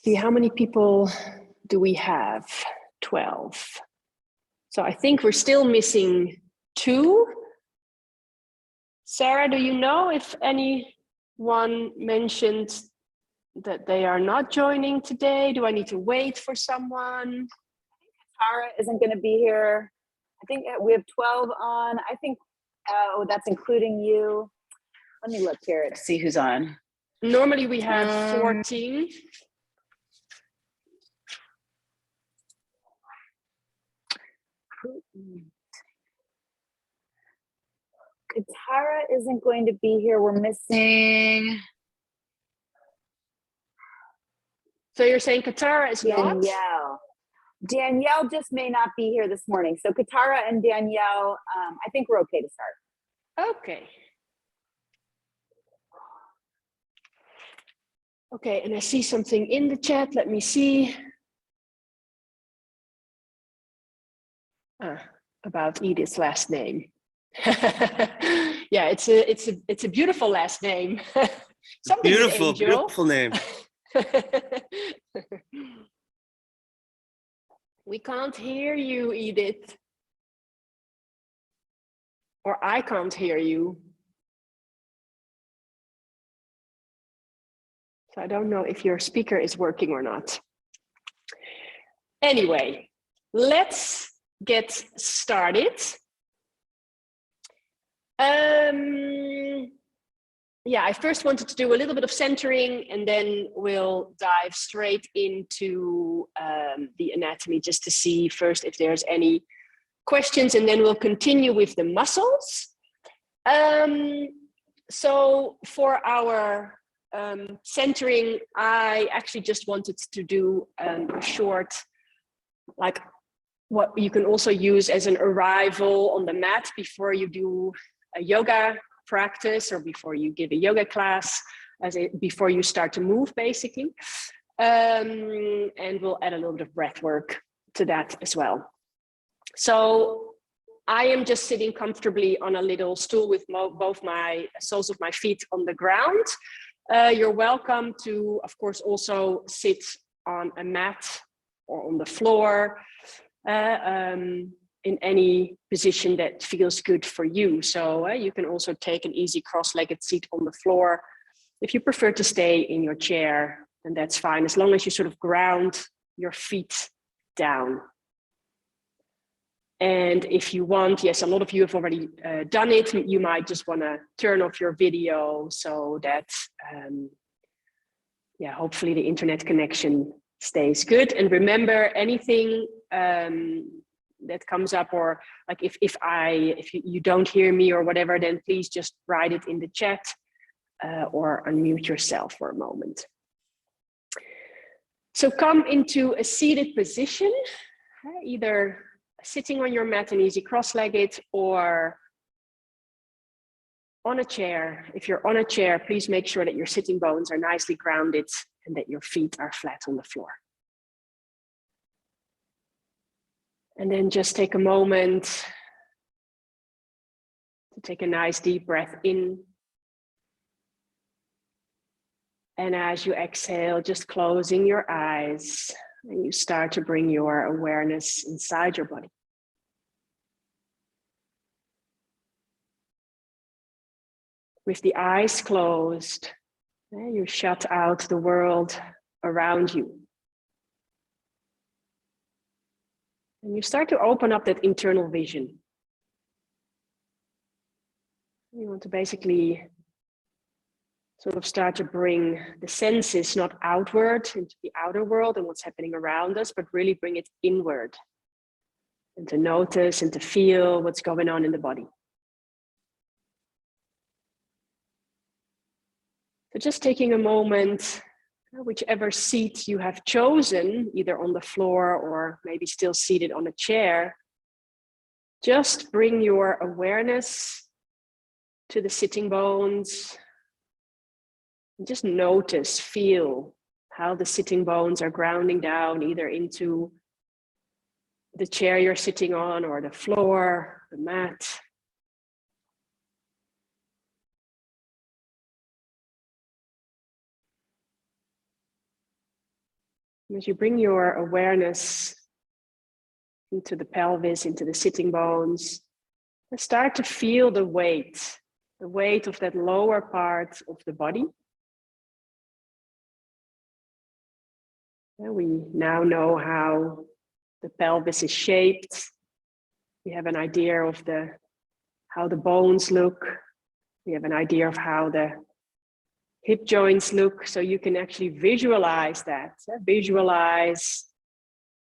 See, how many people do we have? 12. So I think we're still missing 2. Sarah, do you know if anyone mentioned that they are not joining today? Do I need to wait for someone? Tara isn't going to be here. I think we have 12 on. I think, oh, that's including you. Let me look here to see who's on. Normally we have 14. Katara isn't going to be here. We're missing. So you're saying Katara is not? Danielle just may not be here this morning. So Katara and Danielle, I think we're okay to start. Okay. Okay, and I see something in the chat. Let me see. About Edith's last name. Yeah, it's a beautiful last name. Beautiful name. We can't hear you, Edith. Or I can't hear you. So I don't know if your speaker is working or not. Anyway, let's get started. Yeah, I first wanted to do a little bit of centering, and then we'll dive straight into the anatomy just to see first if there's any questions, and then we'll continue with the muscles. So for our centering, I actually just wanted to do a short, like what you can also use as an arrival on the mat before you do a yoga practice or before you give a yoga class, before you start to move, basically. And we'll add a little bit of breath work to that as well. So I am just sitting comfortably on a little stool with both my soles of my feet on the ground. You're welcome to, of course, also sit on a mat or on the floor, in any position that feels good for you. So you can also take an easy cross-legged seat on the floor. If you prefer to stay in your chair, then that's fine, as long as you sort of ground your feet down. And if you want, yes, a lot of you have already done it, you might just want to turn off your video so that, yeah, hopefully the internet connection stays good. And remember, anything that comes up, or like if you don't hear me or whatever, then please just write it in the chat or unmute yourself for a moment. So come into a seated position, either sitting on your mat and easy cross-legged, or on a chair. If you're on a chair, please make sure that your sitting bones are nicely grounded and that your feet are flat on the floor. And then just take a moment to take a nice deep breath in. And as you exhale, just closing your eyes, and you start to bring your awareness inside your body. With the eyes closed, you shut out the world around you. And you start to open up that internal vision. You want to basically sort of start to bring the senses not outward into the outer world and what's happening around us, but really bring it inward. And to notice and to feel what's going on in the body. So just taking a moment, whichever seat you have chosen, either on the floor or maybe still seated on a chair, just bring your awareness to the sitting bones. And just notice, feel how the sitting bones are grounding down either into the chair you're sitting on or the floor, the mat. As you bring your awareness into the pelvis, into the sitting bones, and start to feel the weight of that lower part of the body. And we now know how the pelvis is shaped. We have an idea of how the bones look. We have an idea of how the hip joints look, so you can actually visualize that. Visualize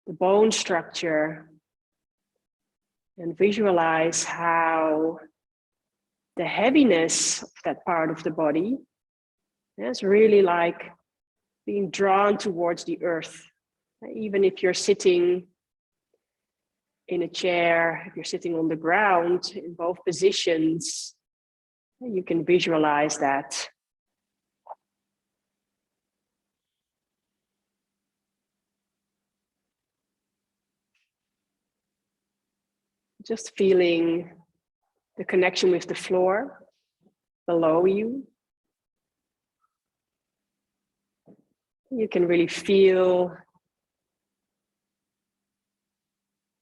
the bone structure and visualize how the heaviness of that part of the body is really like being drawn towards the earth. Even if you're sitting in a chair, if you're sitting on the ground, in both positions, you can visualize that. Just feeling the connection with the floor below you. You can really feel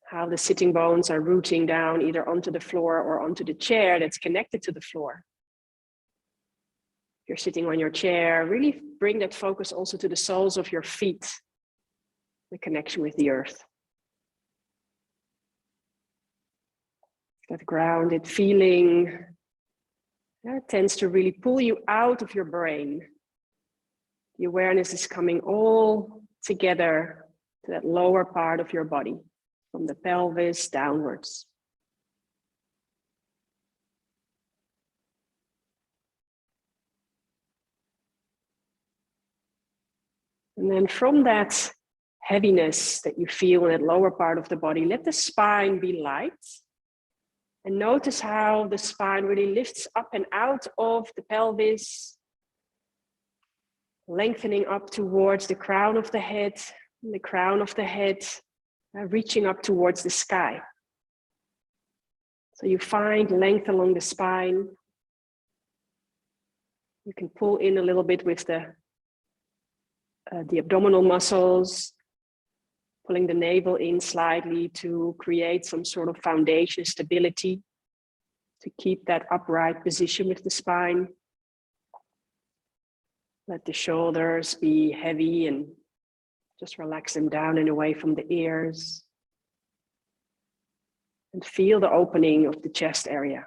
how the sitting bones are rooting down either onto the floor or onto the chair that's connected to the floor. If you're sitting on your chair, really bring that focus also to the soles of your feet, the connection with the earth. That grounded feeling tends to really pull you out of your brain. The awareness is coming all together to that lower part of your body, from the pelvis downwards. And then from that heaviness that you feel in that lower part of the body, let the spine be light. And notice how the spine really lifts up and out of the pelvis, lengthening up towards the crown of the head, and the crown of the head reaching up towards the sky. So you find length along the spine. You can pull in a little bit with the abdominal muscles, pulling the navel in slightly to create some sort of foundation stability, to keep that upright position with the spine. Let the shoulders be heavy and just relax them down and away from the ears. And feel the opening of the chest area.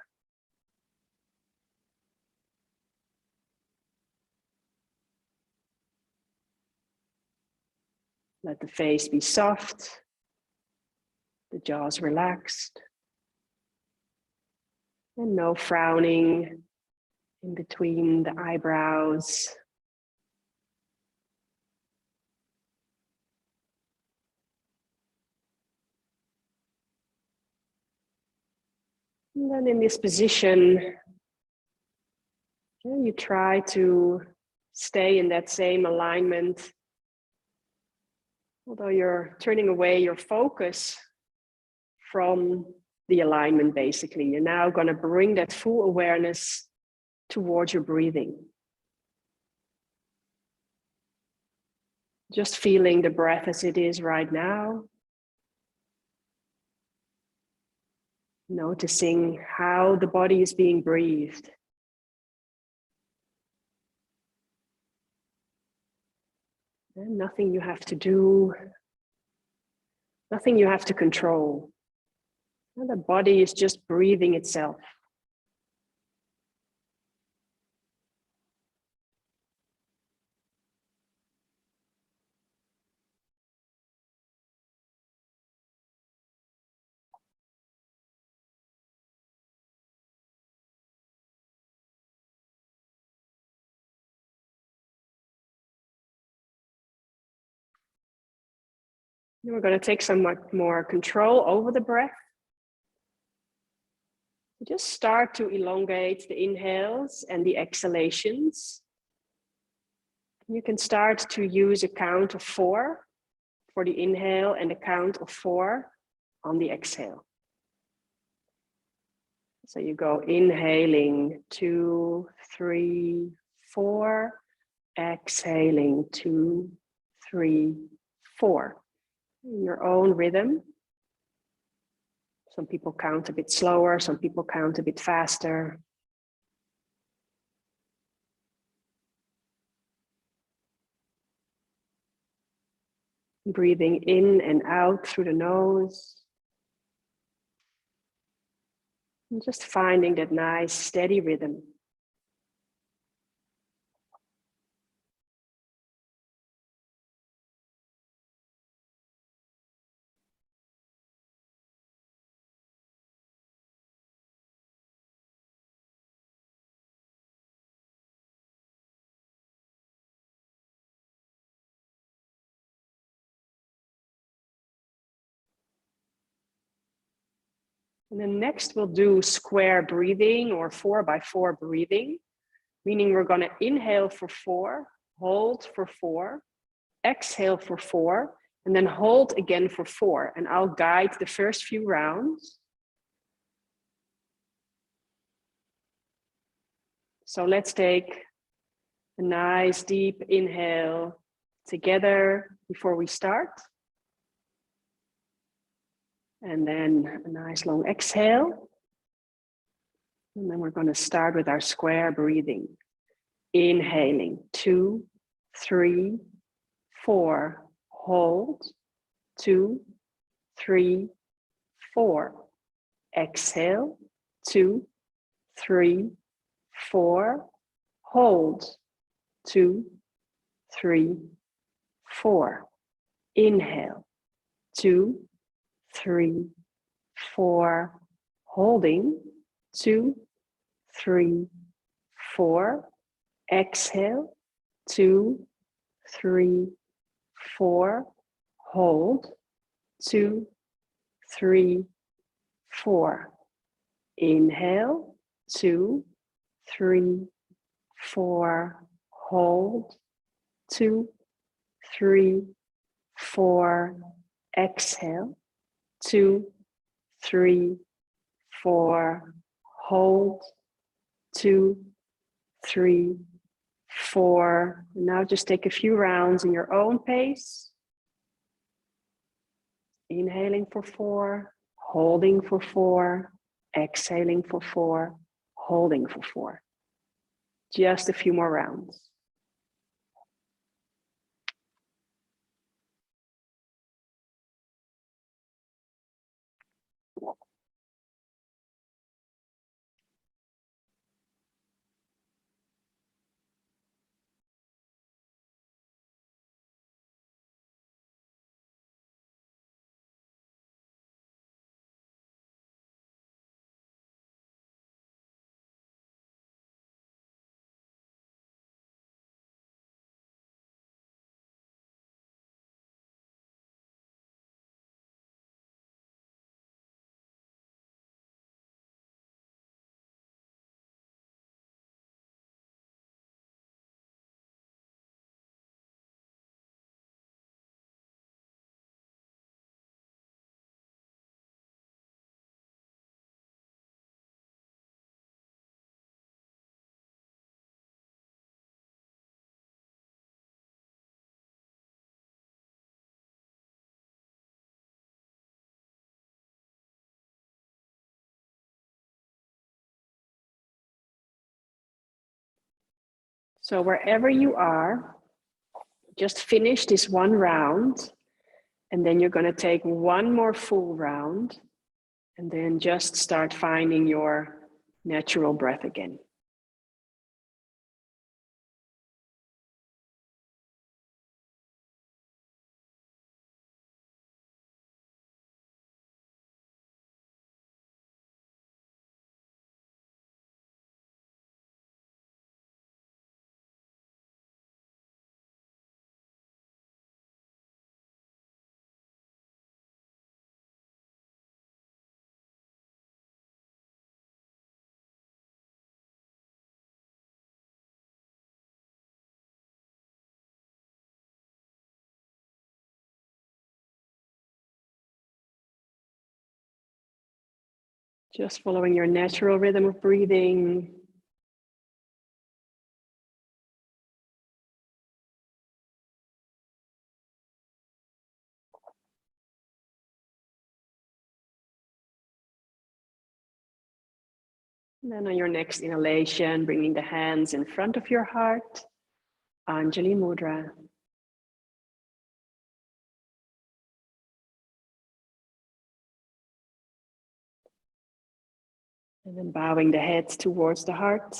Let the face be soft, the jaws relaxed, and no frowning in between the eyebrows. And then in this position, you try to stay in that same alignment. Although you're turning away your focus from the alignment, basically. You're now going to bring that full awareness towards your breathing. Just feeling the breath as it is right now. Noticing how the body is being breathed. And nothing you have to do, nothing you have to control. And the body is just breathing itself. And we're going to take some more control over the breath. Just start to elongate the inhales and the exhalations. You can start to use a count of 4 for the inhale and a count of 4 on the exhale. So you go inhaling 2, 3, 4, exhaling 2, 3, 4. Your own rhythm. Some people count a bit slower, some people count a bit faster. Breathing in and out through the nose. And just finding that nice steady rhythm. And then next we'll do square breathing or 4x4 breathing, meaning we're going to inhale for 4, hold for 4, exhale for 4, and then hold again for 4. And I'll guide the first few rounds. So let's take a nice deep inhale together before we start. And then a nice long exhale. And then we're going to start with our square breathing. Inhaling, 2, 3, 4, hold, 2, 3, 4. Exhale, 2, 3, 4, hold, 2, 3, 4. Inhale, 2, 3, 4, holding, 2, 3, 4. Exhale, 2, 3, 4, hold, 2, 3, 4. Inhale, 2, 3, 4, hold, 2, 3, 4, exhale, 2, 3, 4, hold, 2, 3, 4. Now just take a few rounds in your own pace. Inhaling for 4, holding for 4, exhaling for 4, holding for 4. Just a few more rounds. So wherever you are, just finish this one round, and then you're going to take one more full round, and then just start finding your natural breath again. Just following your natural rhythm of breathing. And then on your next inhalation, bringing the hands in front of your heart, Anjali Mudra. And then bowing the head towards the heart.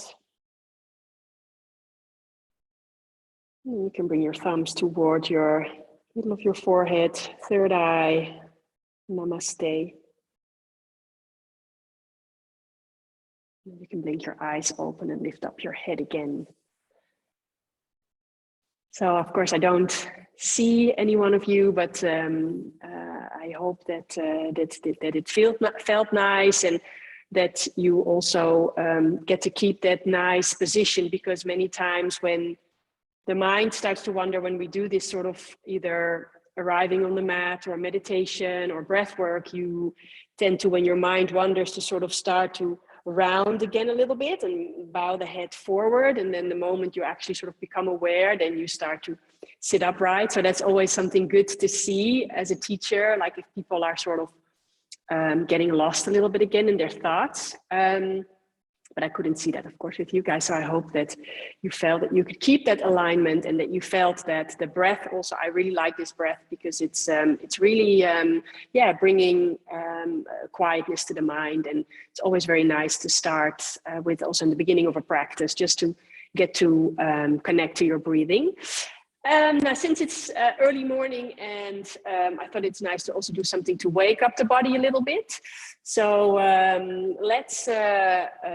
And you can bring your thumbs toward your middle of your forehead, third eye, Namaste. And you can blink your eyes open and lift up your head again. So of course I don't see any one of you, but I hope that that it felt nice, and that you also get to keep that nice position, because many times when the mind starts to wander, when we do this sort of either arriving on the mat or meditation or breath work, you tend to, when your mind wanders, to sort of start to round again a little bit and bow the head forward. And then the moment you actually sort of become aware, then you start to sit upright. So that's always something good to see as a teacher, like if people are sort of getting lost a little bit again in their thoughts. But I couldn't see that, of course, with you guys. So I hope that you felt that you could keep that alignment, and that you felt that the breath also, I really like this breath, because it's really, bringing quietness to the mind. And it's always very nice to start with, also in the beginning of a practice, just to get to connect to your breathing. Now, since it's early morning, and I thought it's nice to also do something to wake up the body a little bit. So let's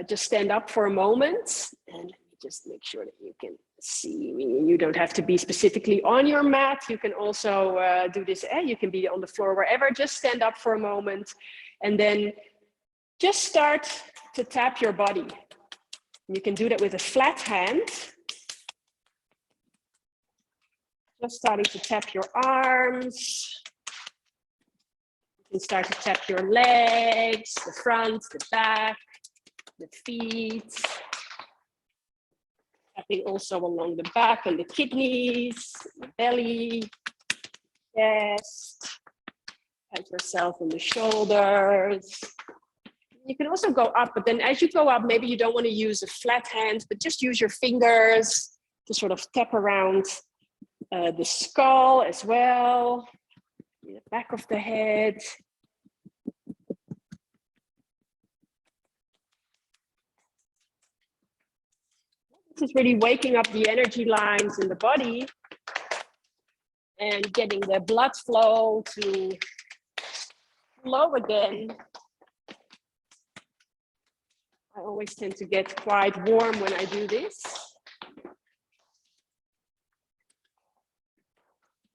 just stand up for a moment, and let me just make sure that you can see me. You don't have to be specifically on your mat. You can also do this. You can be on the floor, wherever. Just stand up for a moment, and then just start to tap your body. You can do that with a flat hand. Just starting to tap your arms. You can start to tap your legs, the front, the back, the feet. Tapping also along the back and the kidneys, the belly, chest. Pat yourself on the shoulders. You can also go up, but then as you go up, maybe you don't want to use a flat hand, but just use your fingers to sort of tap around the skull as well, the back of the head. This is really waking up the energy lines in the body and getting the blood flow to flow again. I always tend to get quite warm when I do this.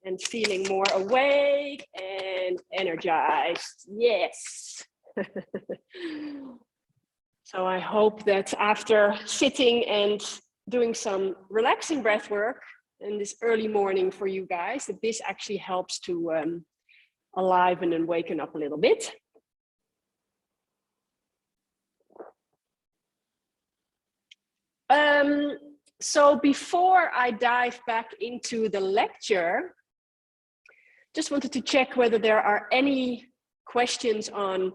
And feeling more awake and energized. Yes. So I hope that after sitting and doing some relaxing breath work in this early morning for you guys, that this actually helps to aliven and waken up a little bit. So before I dive back into the lecture, just wanted to check whether there are any questions on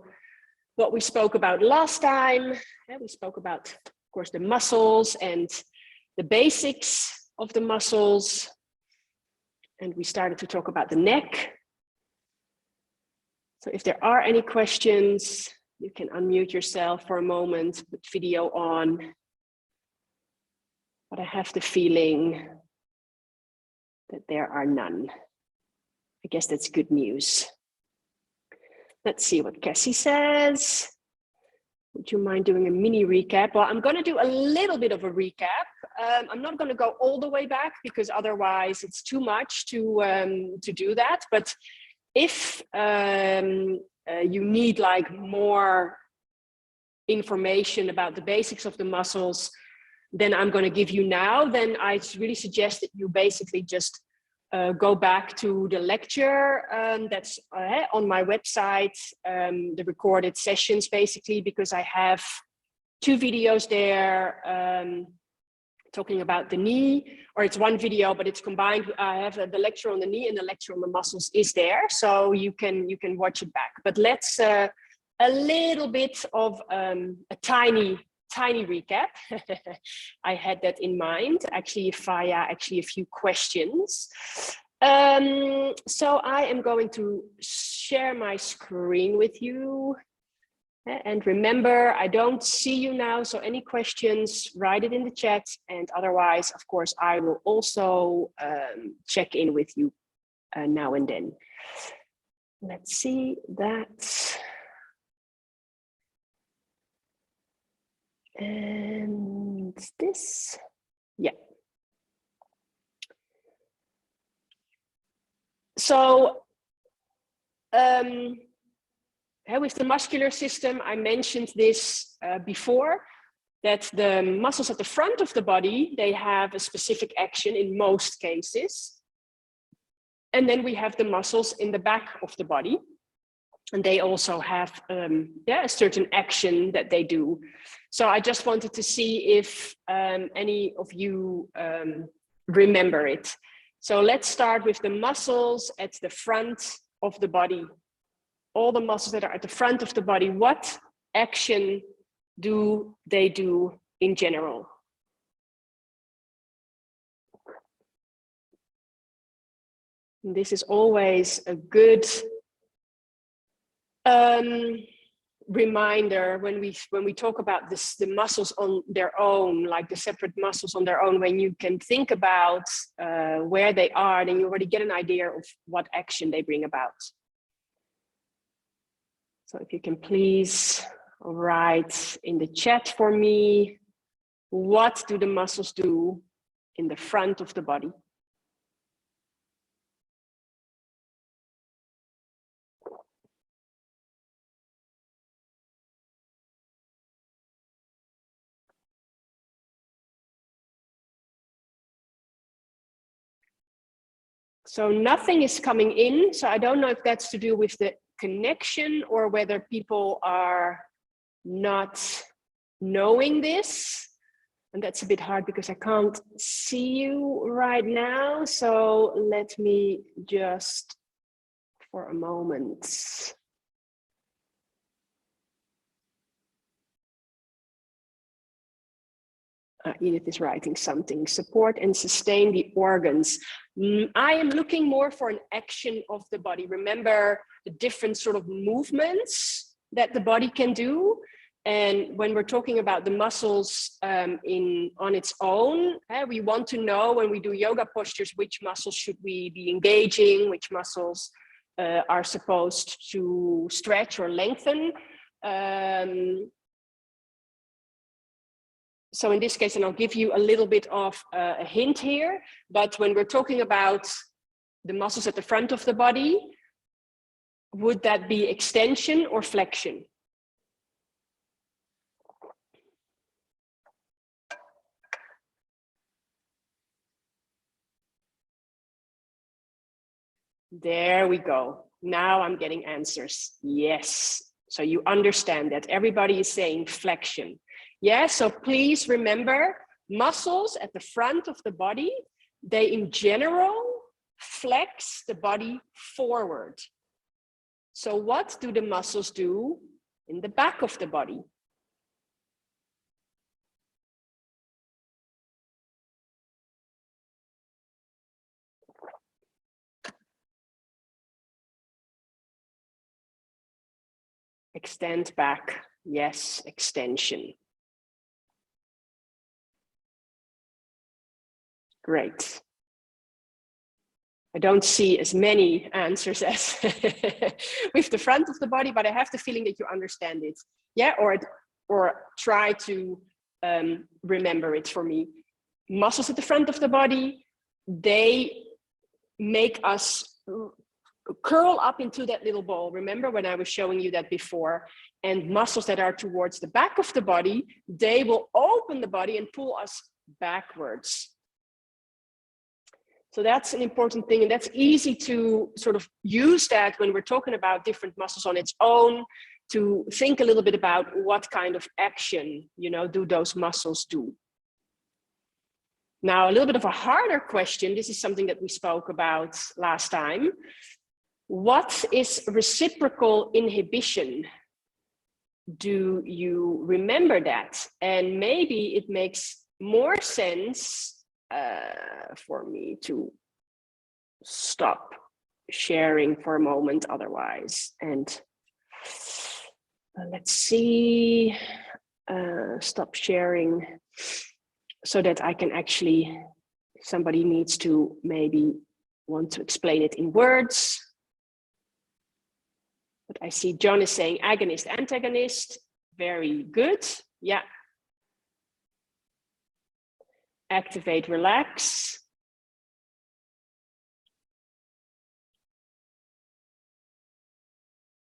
what we spoke about last time. We spoke about, of course, the muscles and the basics of the muscles. And we started to talk about the neck. So if there are any questions, you can unmute yourself for a moment, put video on. But I have the feeling that there are none. I guess that's good news. Let's see what Cassie says. Would you mind doing a mini recap? Well, I'm going to do a little bit of a recap. I'm not going to go all the way back, because otherwise it's too much to do that. But if you need like more information about the basics of the muscles, then I'm going to give you now. Then I really suggest that you basically just go back to the lecture that's on my website, the recorded sessions basically, because I have 2 videos there talking about the knee, or it's one video, but it's combined. I have the lecture on the knee and the lecture on the muscles is there, so you can watch it back. But let's a little bit of a tiny tiny recap. I had that in mind, actually via a few questions. So I am going to share my screen with you. And remember, I don't see you now, so any questions, write it in the chat. And otherwise, of course, I will also check in with you now and then. Let's see that. And this, yeah. So, with the muscular system, I mentioned this before, that the muscles at the front of the body, they have a specific action in most cases. And then we have the muscles in the back of the body. And they also have a certain action that they do. So I just wanted to see if any of you remember it. So let's start with the muscles at the front of the body. All the muscles that are at the front of the body, what action do they do in general? And this is always a good reminder when we talk about this, the muscles on their own, like the separate muscles on their own. When you can think about where they are, then you already get an idea of what action they bring about. So if you can please write in the chat for me, what do the muscles do in the front of the body? So nothing is coming in. So I don't know if that's to do with the connection or whether people are not knowing this. And that's a bit hard because I can't see you right now. So let me just, for a moment. Edith is writing something. Support and sustain the organs. I am looking more for an action of the body. Remember the different sort of movements that the body can do. And when we're talking about the muscles on its own, we want to know when we do yoga postures, which muscles should we be engaging, which muscles are supposed to stretch or lengthen. So in this case, and I'll give you a little bit of a hint here, but when we're talking about the muscles at the front of the body, would that be extension or flexion? There we go. Now I'm getting answers. Yes. So you understand that everybody is saying flexion. Yeah, so please remember, muscles at the front of the body, they in general flex the body forward. So what do the muscles do in the back of the body? Extend back. Yes, extension. Great. I don't see as many answers as with the front of the body, but I have the feeling that you understand it. Yeah, or try to remember it for me. Muscles at the front of the body, they make us curl up into that little ball. Remember when I was showing you that before? And muscles that are towards the back of the body, they will open the body and pull us backwards. So that's an important thing, and that's easy to sort of use that when we're talking about different muscles on its own, to think a little bit about what kind of action, you know, do those muscles do. Now, a little bit of a harder question. This is something that we spoke about last time. What is reciprocal inhibition? do you remember that? And maybe it makes more sense for me to stop sharing for a moment otherwise. And let's see, stop sharing so that I can actually, somebody needs to maybe want to explain it in words. But I see John is saying agonist, antagonist. Very good. Yeah. Activate, relax.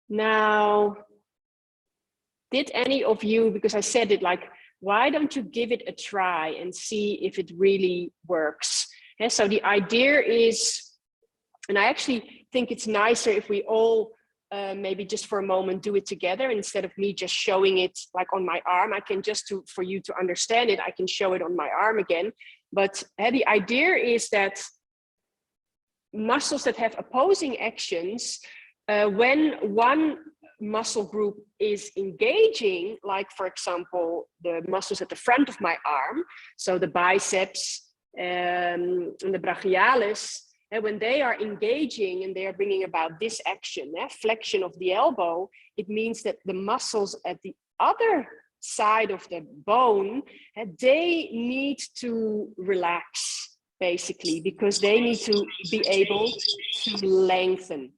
Now, did any of you, because I said it like, why don't you give it a try and see if it really works? And so the idea is, and I actually think it's nicer if we all maybe just for a moment do it together, instead of me just showing it like on my arm. I can just for you to understand it, I can show it on my arm again. But the idea is that muscles that have opposing actions, when one muscle group is engaging, like for example, the muscles at the front of my arm, so the biceps and the brachialis, and when they are engaging and they are bringing about this action, flexion of the elbow, it means that the muscles at the other side of the bone, they need to relax, basically, because they need to be able to lengthen.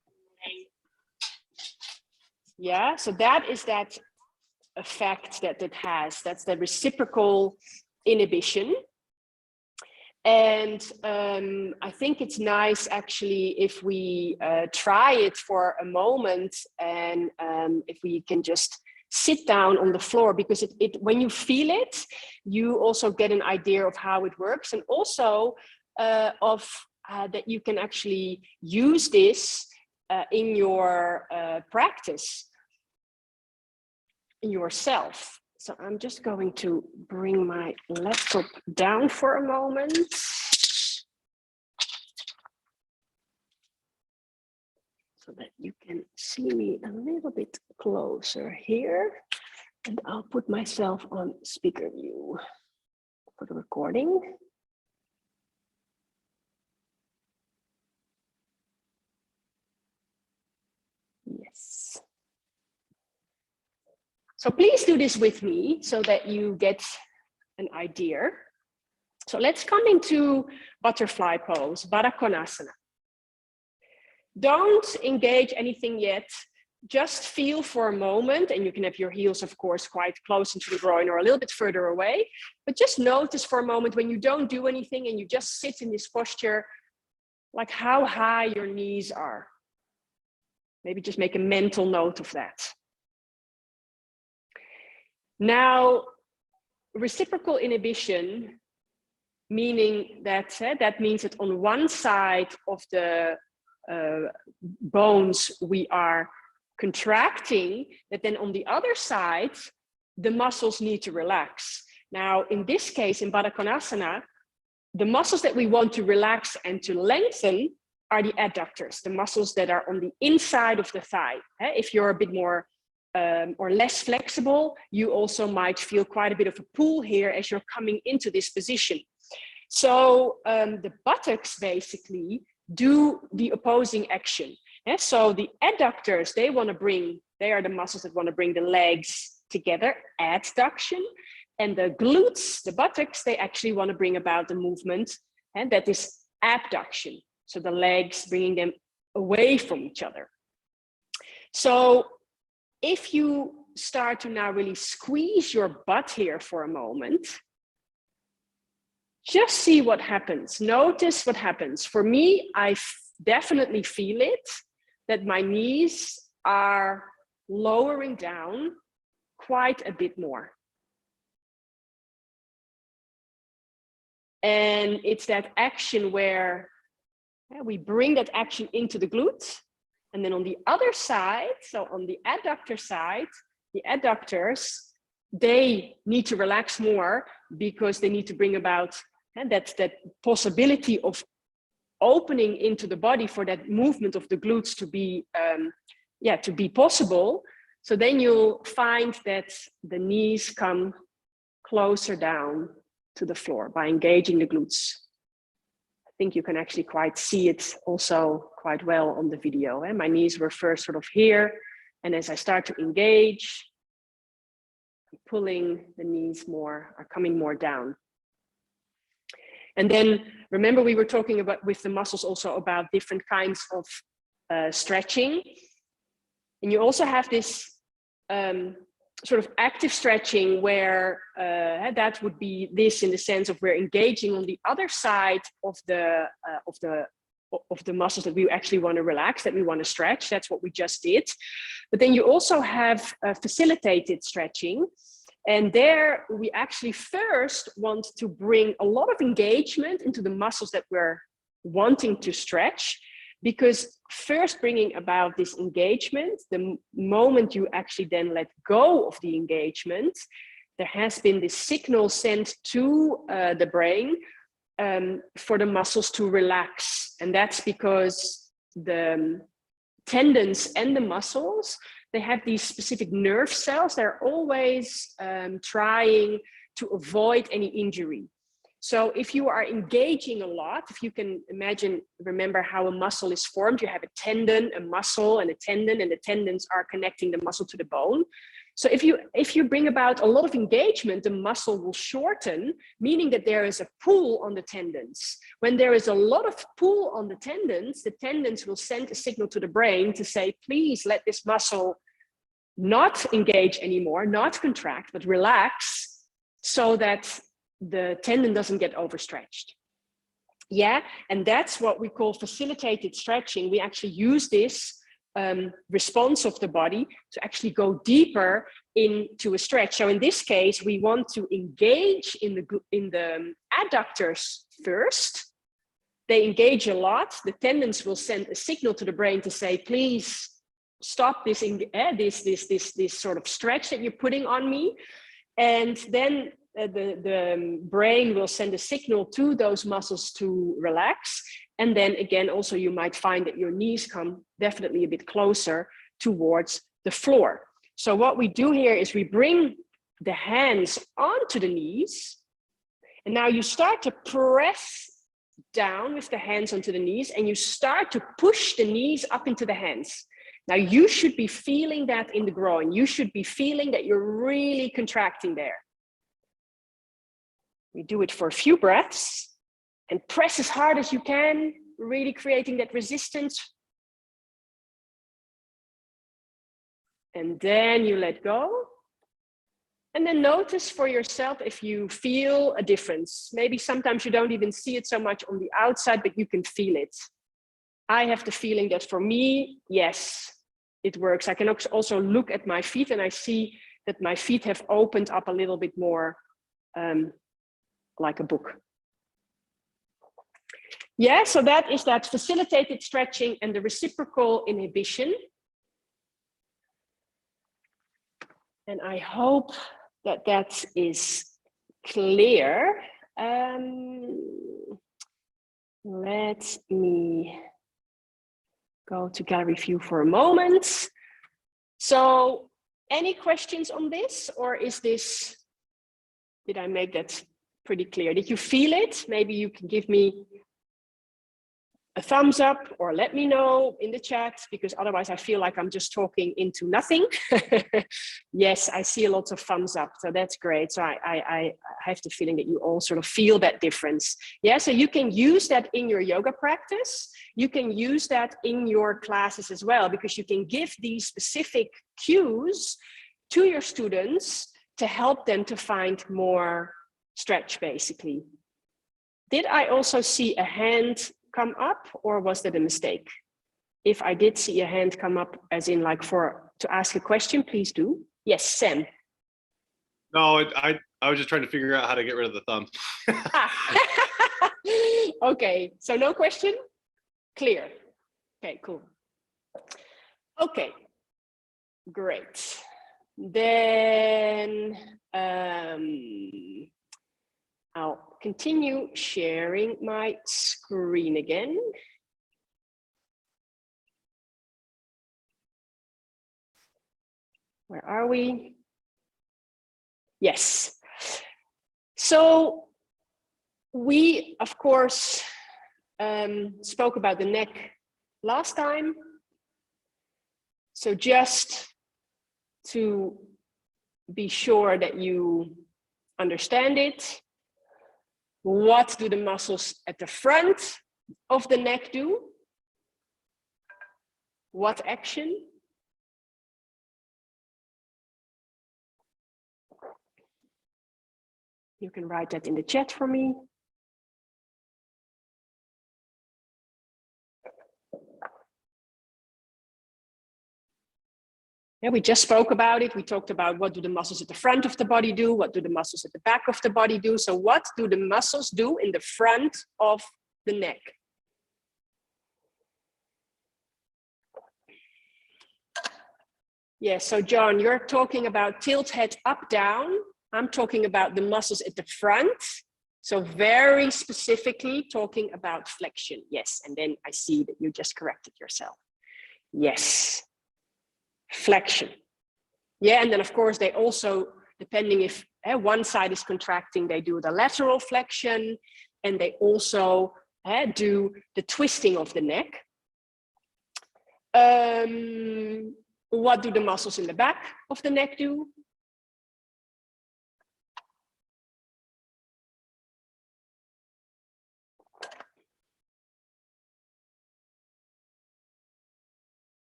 Yeah, so that is that effect that it has. That's the reciprocal inhibition. And I think it's nice actually if we try it for a moment, and if we can just sit down on the floor, because when you feel it, you also get an idea of how it works, and also that you can actually use this in your practice, in yourself. So I'm just going to bring my laptop down for a moment. So that you can see me a little bit closer here. And I'll put myself on speaker view for the recording. Yes. So please do this with me so that you get an idea. So let's come into butterfly pose, Baddha Konasana. Don't engage anything yet. Just feel for a moment, and you can have your heels, of course, quite close into the groin or a little bit further away. But just notice for a moment when you don't do anything and you just sit in this posture, like how high your knees are. Maybe just make a mental note of that. Now, reciprocal inhibition, meaning that that means that on one side of the bones we are contracting, that then on the other side the muscles need to relax. Now, in this case, in Baddha Konasana, the muscles that we want to relax and to lengthen are the adductors, the muscles that are on the inside of the thigh. If you're a bit more or less flexible, you also might feel quite a bit of a pull here as you're coming into this position. So the buttocks basically do the opposing action. So the adductors, they are the muscles that want to bring the legs together, adduction, and the glutes, the buttocks, they actually want to bring about the movement, and that is abduction. So the legs, bringing them away from each other. So if you start to now really squeeze your butt here for a moment, just see what happens. Notice what happens. For me, I definitely feel it, that my knees are lowering down quite a bit more. And it's that action where we bring that action into the glutes. And then on the other side, so on the adductor side, the adductors, they need to relax more because they need to bring about that possibility of opening into the body for that movement of the glutes to be, to be possible. So then you'll find that the knees come closer down to the floor by engaging the glutes. I think you can actually quite see it also quite well on the video. My knees were first sort of here, and as I start to engage, I'm pulling the knees more, are coming more down. And then remember we were talking about with the muscles also about different kinds of stretching. And you also have this sort of active stretching where that would be this in the sense of we're engaging on the other side of the muscles that we actually want to relax, that we want to stretch. That's what we just did. But then you also have facilitated stretching. And there we actually first want to bring a lot of engagement into the muscles that we're wanting to stretch, because first bringing about this engagement, the moment you actually then let go of the engagement, there has been this signal sent to the brain for the muscles to relax. And that's because the tendons and the muscles, they have these specific nerve cells. They're always trying to avoid any injury. So if you are engaging a lot, if you can remember how a muscle is formed, you have a tendon, a muscle, and a tendon, and the tendons are connecting the muscle to the bone. So if you bring about a lot of engagement, the muscle will shorten, meaning that there is a pull on the tendons. When there is a lot of pull on the tendons will send a signal to the brain to say, please let this muscle not engage anymore, not contract, but relax, so that the tendon doesn't get overstretched. Yeah, and that's what we call facilitated stretching. We actually use this response of the body to actually go deeper into a stretch. So in this case, we want to engage in the adductors first. They engage a lot. The tendons will send a signal to the brain to say, please stop this sort of stretch that you're putting on me. And then the brain will send a signal to those muscles to relax. And then again, also you might find that your knees come definitely a bit closer towards the floor. So what we do here is we bring the hands onto the knees. And now you start to press down with the hands onto the knees, and you start to push the knees up into the hands. Now you should be feeling that in the groin. You should be feeling that you're really contracting there. We do it for a few breaths and press as hard as you can, really creating that resistance. And then you let go. And then notice for yourself if you feel a difference. Maybe sometimes you don't even see it so much on the outside, but you can feel it. I have the feeling that for me, yes, it works. I can also look at my feet and I see that my feet have opened up a little bit more like a book. Yeah, so that is that facilitated stretching and the reciprocal inhibition. And I hope that that is clear. Let me go to gallery view for a moment. So any questions on this, or is this, did I make that pretty clear? Did you feel it? Maybe you can give me a thumbs up or let me know in the chat, because otherwise I feel like I'm just talking into nothing. Yes, I see lots of thumbs up, so that's great. So I have the feeling that you all sort of feel that difference. Yeah, so you can use that in your yoga practice. You can use that in your classes as well, because you can give these specific cues to your students to help them to find more stretch, basically. Did I also see a hand come up, or was that a mistake? If I did see a hand come up, as in like to ask a question, please do. Yes, Sam. No, I was just trying to figure out how to get rid of the thumb. Okay, so no question? Clear. Okay, cool. Okay, great. Then I'll continue sharing my screen again. Where are we? Yes. So we, of course, spoke about the neck last time. So just to be sure that you understand it, what do the muscles at the front of the neck do? What action? You can write that in the chat for me. Yeah, we just spoke about it. We talked about what do the muscles at the front of the body do? What do the muscles at the back of the body do? So what do the muscles do in the front of the neck? Yeah, so John, you're talking about tilt head up, down. I'm talking about the muscles at the front. So very specifically talking about flexion. Yes, and then I see that you just corrected yourself. Yes, flexion. Yeah, and then of course they also, depending if one side is contracting, they do the lateral flexion, and they also do the twisting of the neck. What do the muscles in the back of the neck do?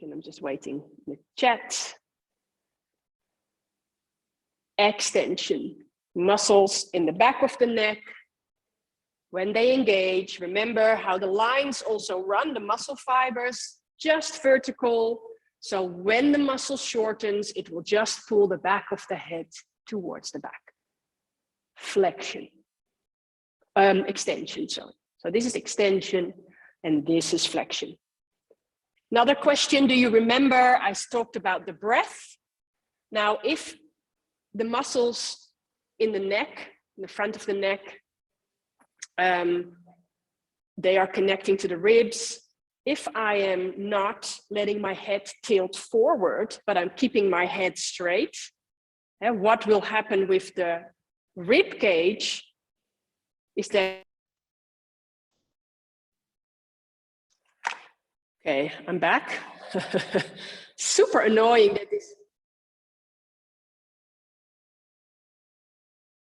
And I'm just waiting in the chat. Extension. Muscles in the back of the neck. When they engage, remember how the lines also run, the muscle fibers, just vertical. So when the muscle shortens, it will just pull the back of the head towards the back. Flexion. Extension, sorry. So this is extension and this is flexion. Another question, do you remember I talked about the breath? Now, if the muscles in the neck, in the front of the neck, they are connecting to the ribs. If I am not letting my head tilt forward, but I'm keeping my head straight, what will happen with the rib cage is that, okay, I'm back. Super annoying that this,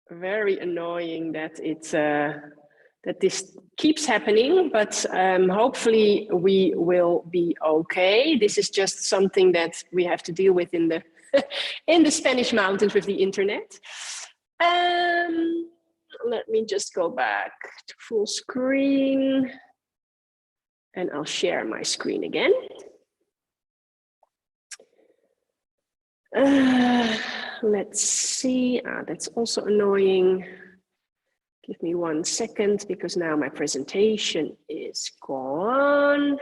very annoying that it's, that this keeps happening, but hopefully we will be okay. This is just something that we have to deal with in the in the Spanish mountains with the internet. Let me just go back to full screen and I'll share my screen again. Let's see, that's also annoying. Give me 1 second because now my presentation is gone.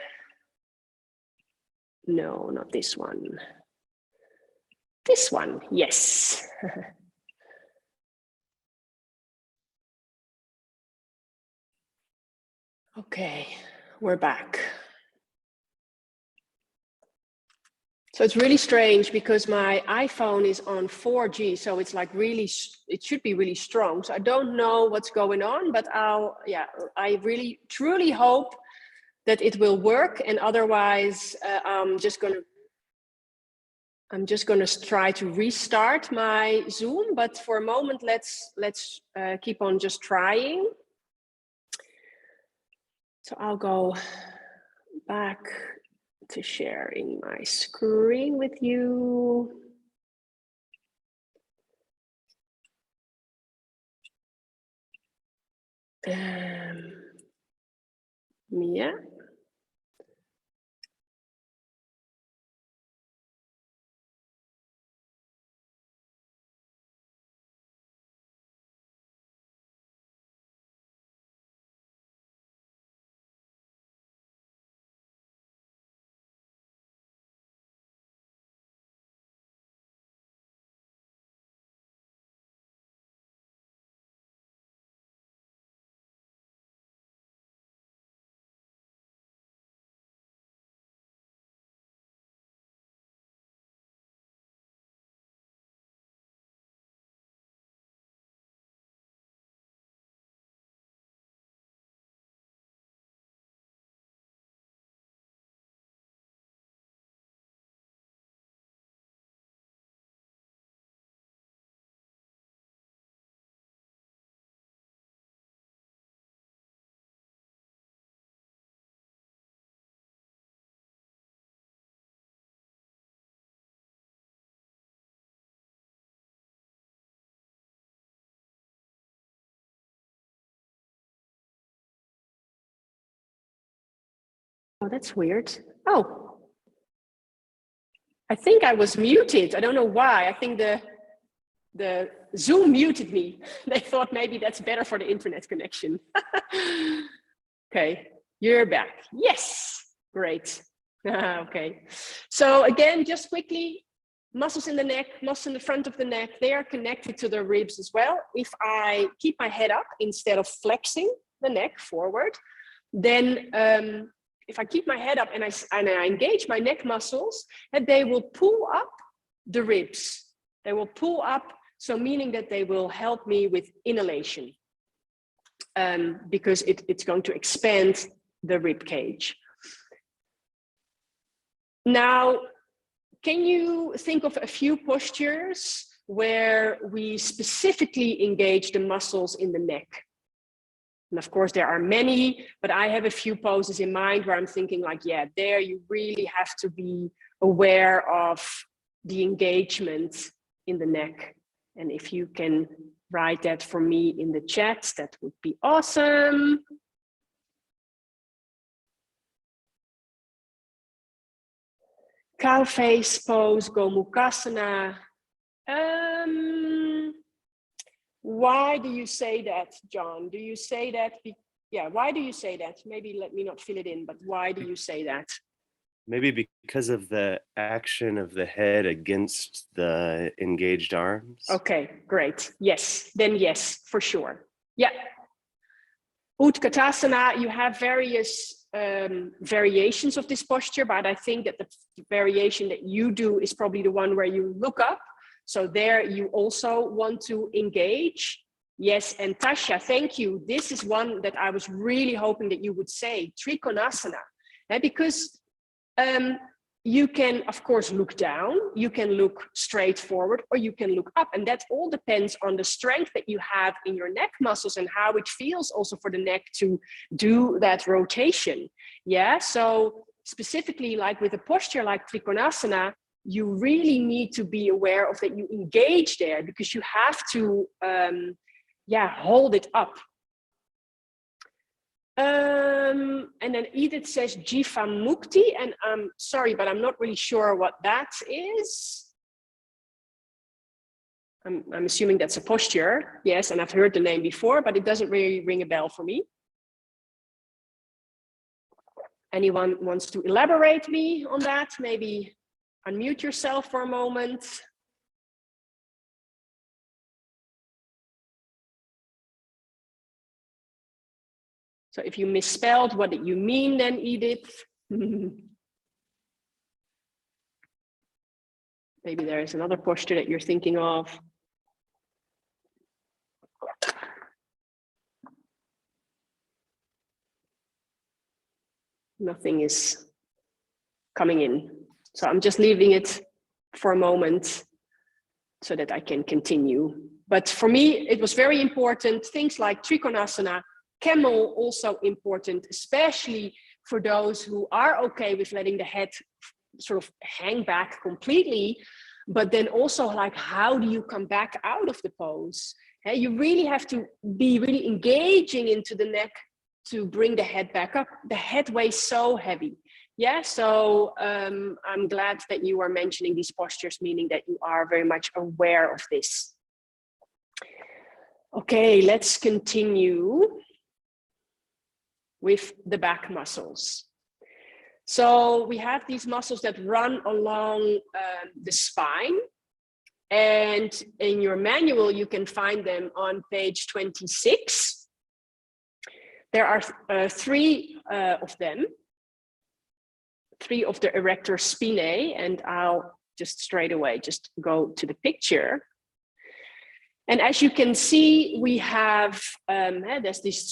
No, not this one. This one, yes. Okay, we're back. So it's really strange because my iPhone is on 4G, so it's like really, it should be really strong. So I don't know what's going on, but I really truly hope that it will work. And otherwise, I'm just gonna try to restart my Zoom. But for a moment, let's keep on just trying. So I'll go back to sharing my screen with you. Yeah. Oh, that's weird. Oh, I think I was muted. I don't know why. I think the Zoom muted me. They thought maybe that's better for the internet connection. Okay, you're back. Yes, great. Okay, so again, just quickly, muscles in the neck, muscles in the front of the neck, they are connected to the ribs as well. If I keep my head up instead of flexing the neck forward, then if I keep my head up and I engage my neck muscles, and they will pull up the ribs. They will pull up, so meaning that they will help me with inhalation because it's going to expand the rib cage. Now, can you think of a few postures where we specifically engage the muscles in the neck? And of course, there are many, but I have a few poses in mind where I'm thinking like, yeah, there you really have to be aware of the engagement in the neck. And if you can write that for me in the chat, that would be awesome. Cow face pose, Gomukhasana. Why do you say that, John? Do you say that? Yeah, why do you say that? Maybe let me not fill it in, but why do you say that? Maybe because of the action of the head against the engaged arms. Okay, great. Yes, then yes, for sure. Yeah. Utkatasana, you have various variations of this posture, but I think that the variation that you do is probably the one where you look up. So there you also want to engage. Yes, and Tasha, thank you. This is one that I was really hoping that you would say, Trikonasana, because you can, of course, look down, you can look straight forward, or you can look up. And that all depends on the strength that you have in your neck muscles and how it feels also for the neck to do that rotation. Yeah, so specifically like with a posture like Trikonasana, you really need to be aware of that you engage there because you have to, hold it up. And then Edith says Jiva Mukti, and I'm sorry, but I'm not really sure what that is. I'm assuming that's a posture. Yes, and I've heard the name before, but it doesn't really ring a bell for me. Anyone wants to elaborate me on that? Maybe unmute yourself for a moment. So if you misspelled, what did you mean then, Edith? Maybe there is another posture that you're thinking of. Nothing is coming in. So I'm just leaving it for a moment so that I can continue. But for me, it was very important. Things like Trikonasana, camel also important, especially for those who are okay with letting the head sort of hang back completely, but then also like, how do you come back out of the pose? You really have to be really engaging into the neck to bring the head back up. The head weighs so heavy. Yeah, so I'm glad that you are mentioning these postures, meaning that you are very much aware of this. Okay, let's continue with the back muscles. So we have these muscles that run along the spine, and in your manual you can find them on page 26. There are three of them, three of the erector spinae, and I'll just straight away just go to the picture. And as you can see, we have, there's these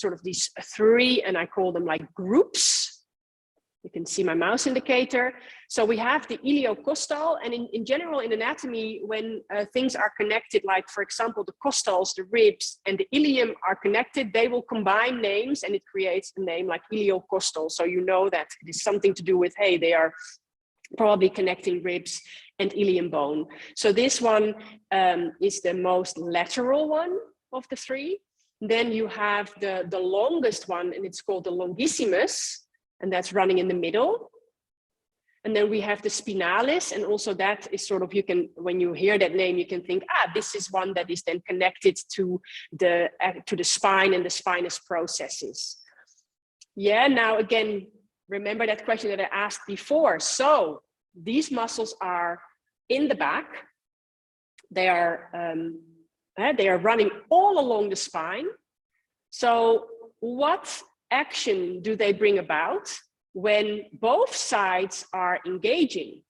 three, and I call them like groups. You can see my mouse indicator. So we have the iliocostal, and in general in anatomy, when things are connected, like for example, the costals, the ribs, and the ilium are connected, they will combine names and it creates a name like iliocostal. So you know that it is something to do with, hey, they are probably connecting ribs and ilium bone. So this one is the most lateral one of the three. Then you have the longest one, and it's called the longissimus. and that's running in the middle. And then we have the spinalis, and also that is sort of, you can, when you hear that name, you can think, this is one that is then connected to the spine and the spinous processes. Yeah, now again, remember that question that I asked before. So these muscles are in the back. They are running all along the spine. So what action do they bring about when both sides are engaging?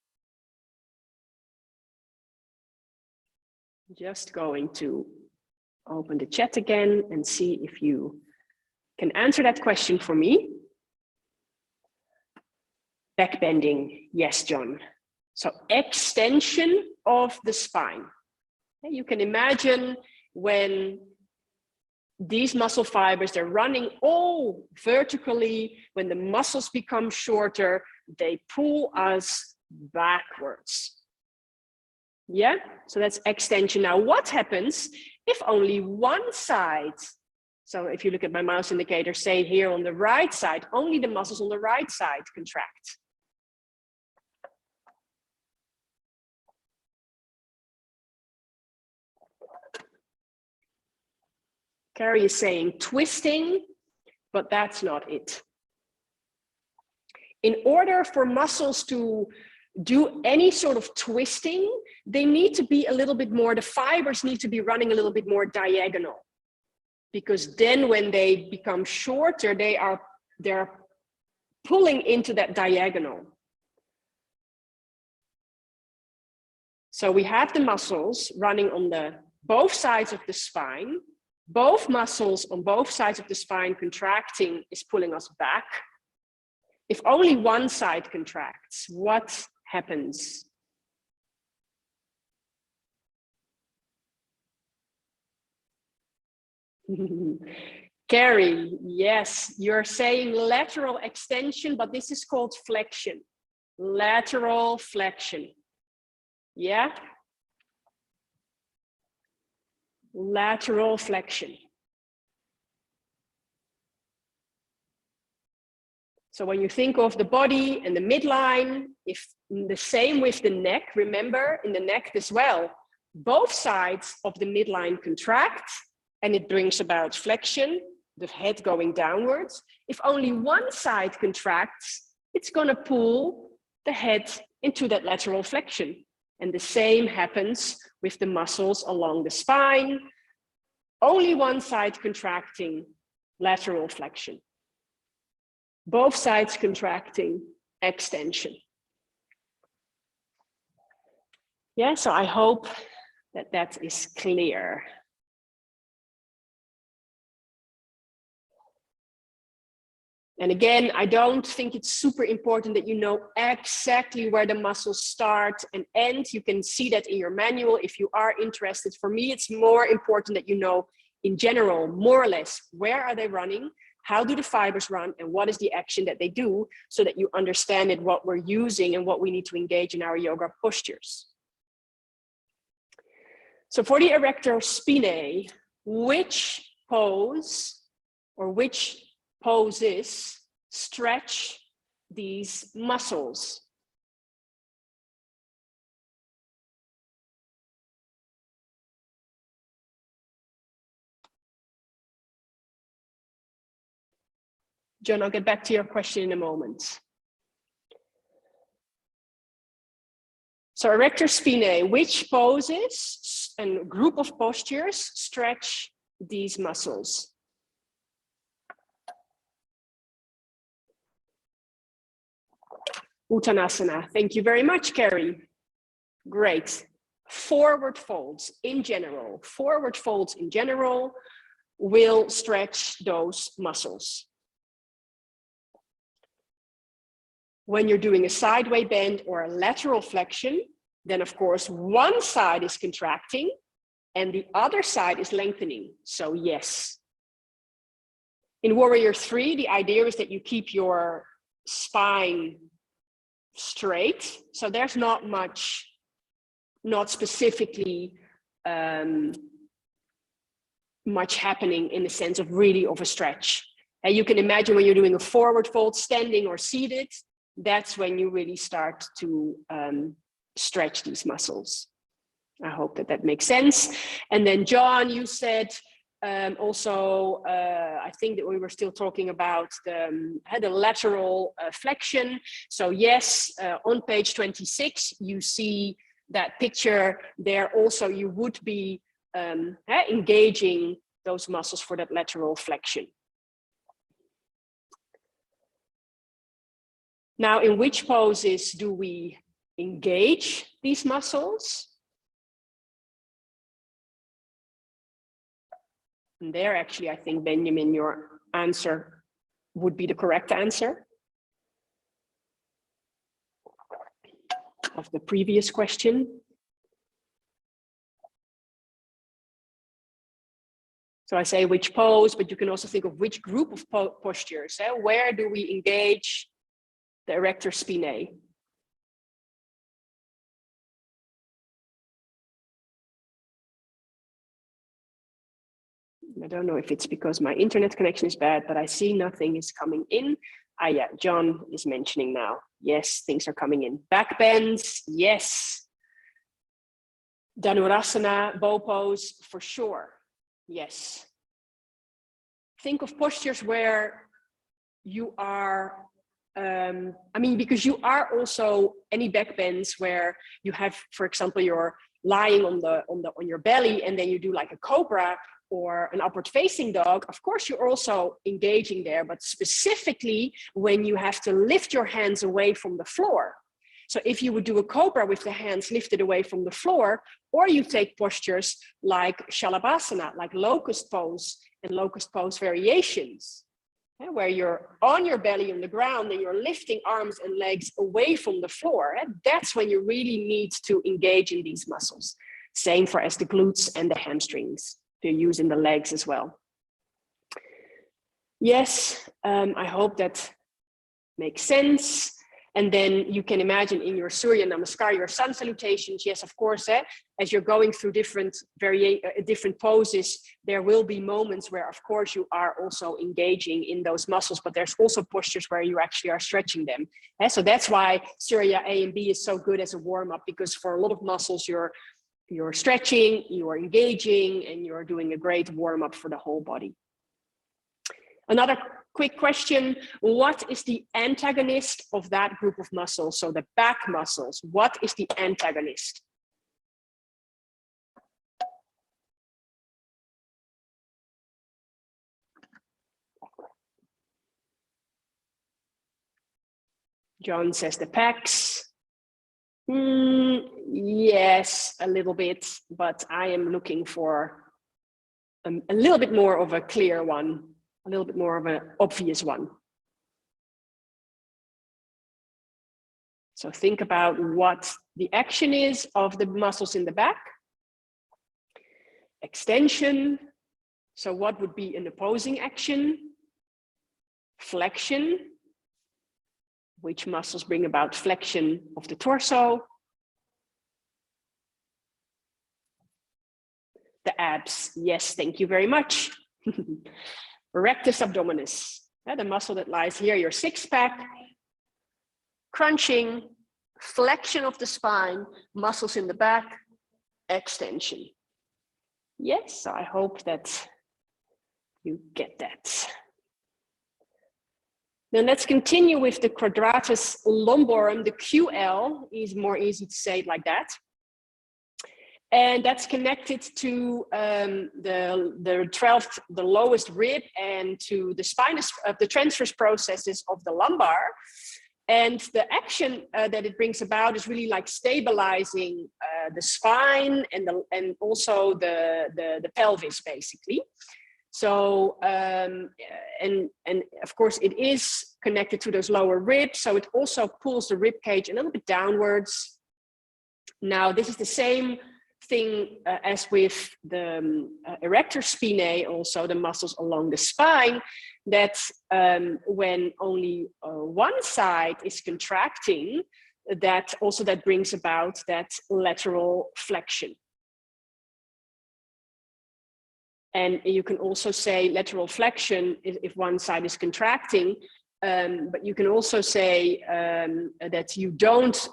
Just going to open the chat again and see if you can answer that question for me. Back bending, yes, John. So extension of the spine. You can imagine when these muscle fibers, they're running all vertically. When the muscles become shorter, they pull us backwards. Yeah, so that's extension. Now, what happens if only one side, so if you look at my mouse indicator, say here on the right side, only the muscles on the right side contract? Carrie is saying twisting, but that's not it. In order for muscles to do any sort of twisting, they need to be a little bit more, the fibers need to be running a little bit more diagonal. Because then when they become shorter, they're pulling into that diagonal. So we have the muscles running on both sides of the spine. Both muscles on both sides of the spine contracting is pulling us back. If only one side contracts, what happens? Carrie, yes, you're saying lateral extension, but this is called flexion. Lateral flexion. Yeah? Lateral flexion. So when you think of the body and the midline, if the same with the neck, remember in the neck as well, both sides of the midline contract and it brings about flexion, the head going downwards. If only one side contracts, it's going to pull the head into that lateral flexion. And the same happens with the muscles along the spine. Only one side contracting, lateral flexion. Both sides contracting, extension. Yeah, so I hope that that is clear. And again, I don't think it's super important that you know exactly where the muscles start and end. You can see that in your manual if you are interested. For me, it's more important that you know in general, more or less, where are they running? How do the fibers run and what is the action that they do so that you understand it, what we're using and what we need to engage in our yoga postures. So for the erector spinae, which pose or which poses stretch these muscles? John, I'll get back to your question in a moment. So erector spinae, which poses and group of postures stretch these muscles? Uttanasana. Thank you very much, Carrie. Great. Forward folds in general. Forward folds in general will stretch those muscles. When you're doing a sideway bend or a lateral flexion, then of course one side is contracting and the other side is lengthening. So yes. In Warrior 3, the idea is that you keep your spine straight. So there's not much, not specifically much happening in the sense of really of a stretch. And you can imagine when you're doing a forward fold, standing or seated, that's when you really start to stretch these muscles. I hope that that makes sense. And then John, you said also, I think that we were still talking about the lateral flexion. So yes, on page 26, you see that picture there. Also, you would be engaging those muscles for that lateral flexion. Now, in which poses do we engage these muscles? And there, actually, I think, Benjamin, your answer would be the correct answer of the previous question. So I say which pose, but you can also think of which group of postures. Where do we engage the erector spinae? I don't know if it's because my internet connection is bad, but I see nothing is coming in. Ah, yeah, John is mentioning now. Yes, things are coming in. Back bends, yes. Dhanurasana, bow pose, for sure. Yes. Think of postures where you are, I mean, because you are also any back bends where you have, for example, you're lying on your belly and then you do like a cobra or an upward facing dog. Of course, you're also engaging there, but specifically when you have to lift your hands away from the floor. So if you would do a cobra with the hands lifted away from the floor, or you take postures like shalabhasana, like locust pose and locust pose variations, where you're on your belly on the ground and you're lifting arms and legs away from the floor. That's when you really need to engage in these muscles. Same for as the glutes and the hamstrings. They're using the legs as well. Yes, I hope that makes sense. And then you can imagine in your Surya Namaskar, your sun salutations, yes, of course, as you're going through different poses, there will be moments where, of course, you are also engaging in those muscles, but there's also postures where you actually are stretching them. So that's why Surya A and B is so good as a warm-up, because for a lot of muscles, you're stretching, you're engaging, and you're doing a great warm-up for the whole body. Another quick question, what is the antagonist of that group of muscles? So the back muscles, what is the antagonist? John says the pecs. Yes, a little bit, but I am looking for a little bit more of a clear one. A little bit more of an obvious one. So think about what the action is of the muscles in the back. Extension. So what would be an opposing action? Flexion. Which muscles bring about flexion of the torso? The abs. Yes, thank you very much. Rectus abdominis, the muscle that lies here, your six-pack, crunching, flexion of the spine, muscles in the back, extension. Yes, I hope that you get that. Then let's continue with the quadratus lumborum. The QL is more easy to say it like that. And that's connected to the 12th, the lowest rib, and to the spinous, the transverse processes of the lumbar. And the action that it brings about is really like stabilizing the spine and also the pelvis, basically. So, and of course it is connected to those lower ribs. So it also pulls the rib cage a little bit downwards. Now, this is the same thing as with the erector spinae, also the muscles along the spine, that when only one side is contracting, that brings about that lateral flexion. And you can also say lateral flexion if one side is contracting, but you can also say that you don't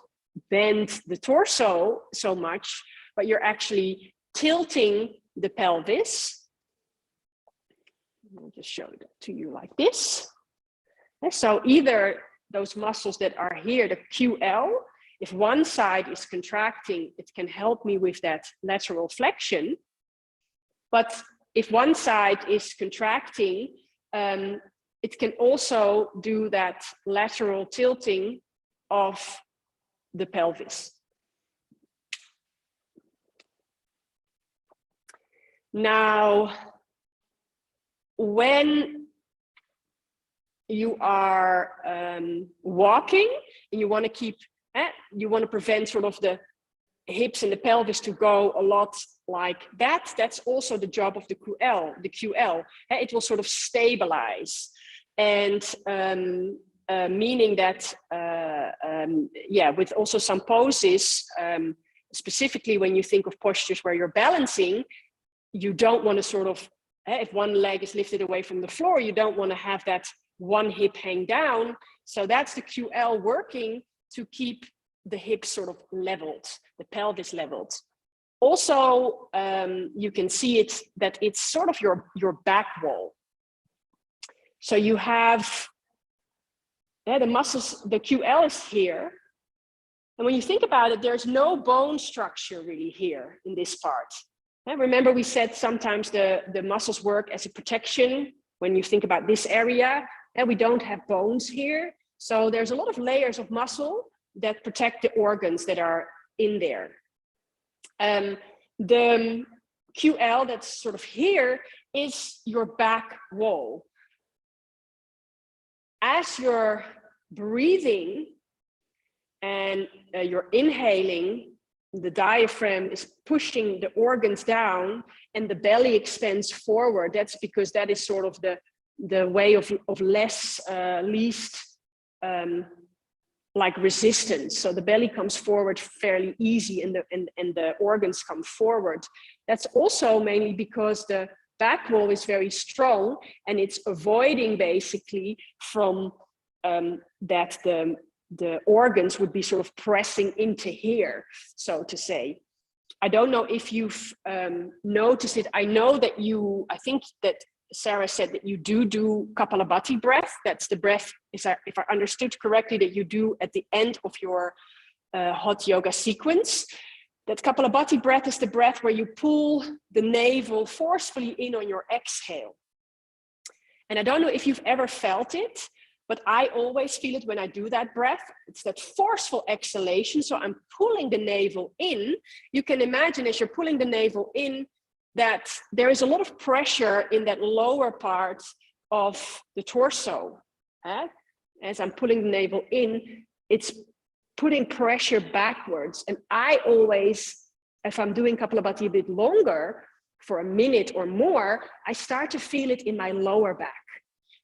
bend the torso so much, but you're actually tilting the pelvis. I'll just show that to you like this. And so either those muscles that are here, the QL, if one side is contracting, it can help me with that lateral flexion. But if one side is contracting, it can also do that lateral tilting of the pelvis. Now, when you are walking and you want to keep, you want to prevent sort of the hips and the pelvis to go a lot like that, that's also the job of the QL. It will sort of stabilize, and meaning that, yeah, with also some poses, specifically when you think of postures where you're balancing, you don't want to sort of, if one leg is lifted away from the floor, you don't want to have that one hip hang down. So that's the QL working to keep the hips sort of leveled, the pelvis leveled. Also, you can see it that it's sort of your back wall. So you have the muscles, the QL is here. And when you think about it, there's no bone structure really here in this part. And remember, we said sometimes the muscles work as a protection. When you think about this area, and we don't have bones here. So there's a lot of layers of muscle that protect the organs that are in there. The QL that's sort of here is your back wall. As you're breathing and you're inhaling, the diaphragm is pushing the organs down and the belly expands forward. That's because that is sort of the way of least like resistance. So the belly comes forward fairly easy and the organs come forward. That's also mainly because the back wall is very strong and it's avoiding basically from that the organs would be sort of pressing into here, so to say. I don't know if you've noticed it. I know that I think that Sarah said that you do Kapalabhati breath. That's the breath, if I understood correctly, that you do at the end of your hot yoga sequence. That Kapalabhati breath is the breath where you pull the navel forcefully in on your exhale. And I don't know if you've ever felt it, but I always feel it when I do that breath. It's that forceful exhalation. So I'm pulling the navel in. You can imagine as you're pulling the navel in that there is a lot of pressure in that lower part of the torso. As I'm pulling the navel in, it's putting pressure backwards. And I always, if I'm doing Kapalabhati a bit longer, for a minute or more, I start to feel it in my lower back.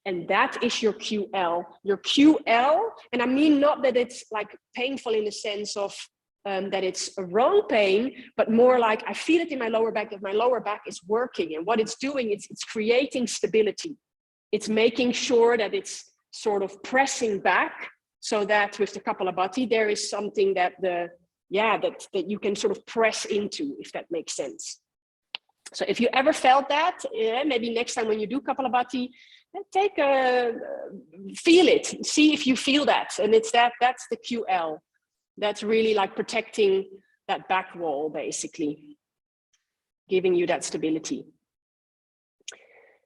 And that is your QL. Your QL, and I mean not that it's like painful in the sense of that it's a wrong pain, but more like I feel it in my lower back, that my lower back is working. And what it's doing, it's creating stability. It's making sure that it's sort of pressing back, so that with the Kapalabhati, there is something that that you can sort of press into, if that makes sense. So if you ever felt that, maybe next time when you do Kapalabhati, feel it, see if you feel that. And it's that's the QL. That's really like protecting that back wall, basically, giving you that stability.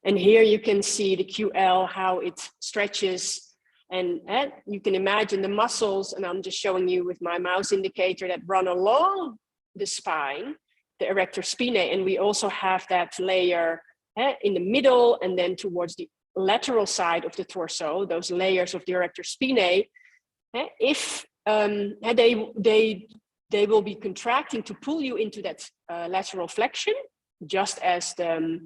And here you can see the QL, how it stretches, and you can imagine the muscles, and I'm just showing you with my mouse indicator, that run along the spine, the erector spinae, and we also have that layer in the middle and then towards the lateral side of the torso, those layers of the erector spinae. If they will be contracting to pull you into that lateral flexion, just as the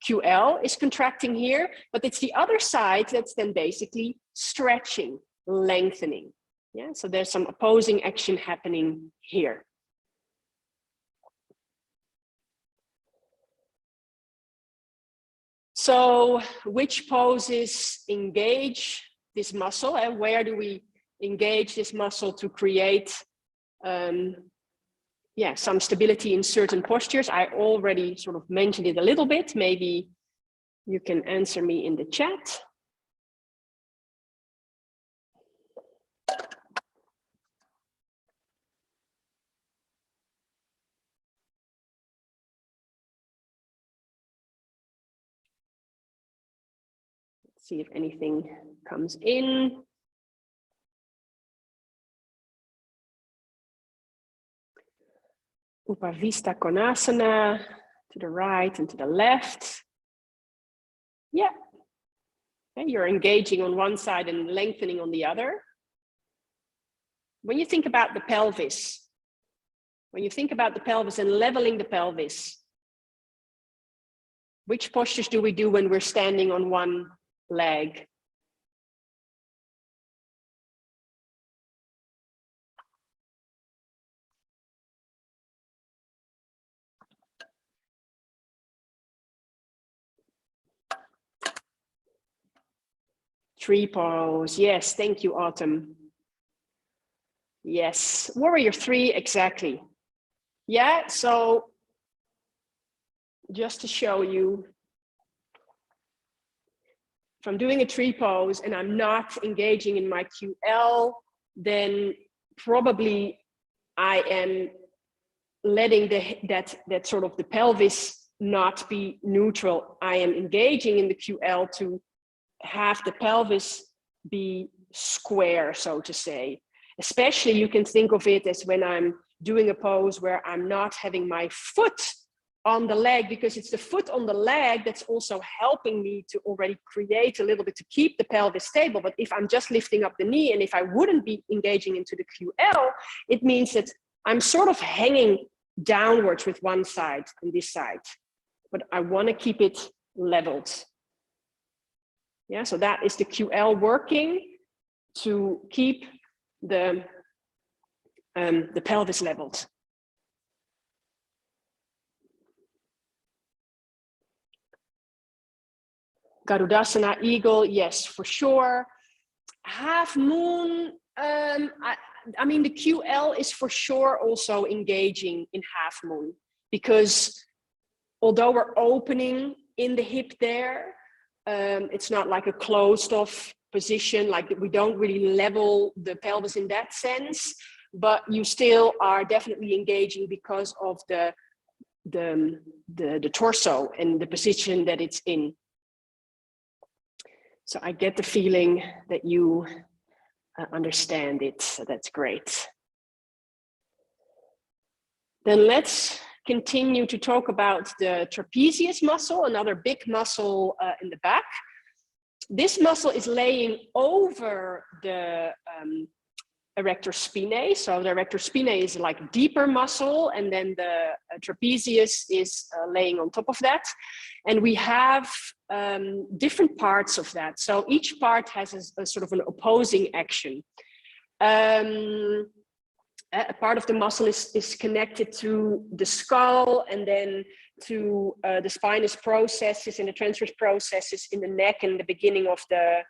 QL is contracting here, but it's the other side that's then basically stretching, lengthening. Yeah, so there's some opposing action happening here. So which poses engage this muscle, and where do we engage this muscle to create some stability in certain postures? I already sort of mentioned it a little bit. Maybe you can answer me in the chat. Let's see if anything comes in. Upavista Konasana, to the right and to the left. Yeah. Okay, you're engaging on one side and lengthening on the other. When you think about the pelvis, and leveling the pelvis, which postures do we do when we're standing on one leg? Tree pose. Yes, thank you, Autumn. Yes, warrior 3, exactly. Yeah, so just to show you, if I'm doing a tree pose and I'm not engaging in my QL, then probably I am letting that sort of the pelvis not be neutral. I am engaging in the QL to have the pelvis be square, so to say. Especially you can think of it as when I'm doing a pose where I'm not having my foot on the leg, because it's the foot on the leg that's also helping me to already create a little bit to keep the pelvis stable. But if I'm just lifting up the knee, and if I wouldn't be engaging into the QL, it means that I'm sort of hanging downwards with one side and this side, but I want to keep it leveled. Yeah, so that is the QL working to keep the pelvis leveled. Garudasana, eagle, yes, for sure. Half moon, I mean, the QL is for sure also engaging in half moon, because although we're opening in the hip there, it's not like a closed off position, like we don't really level the pelvis in that sense, but you still are definitely engaging because of the torso and the position that it's in. So I get the feeling that you understand it, so that's great. Then let's continue to talk about the trapezius muscle, another big muscle in the back. This muscle is laying over the erector spinae. So the erector spinae is like deeper muscle, and then the trapezius is laying on top of that. And we have different parts of that. So each part has a sort of an opposing action. A part of the muscle is connected to the skull, and then to the spinous processes and the transverse processes in the neck and the beginning of the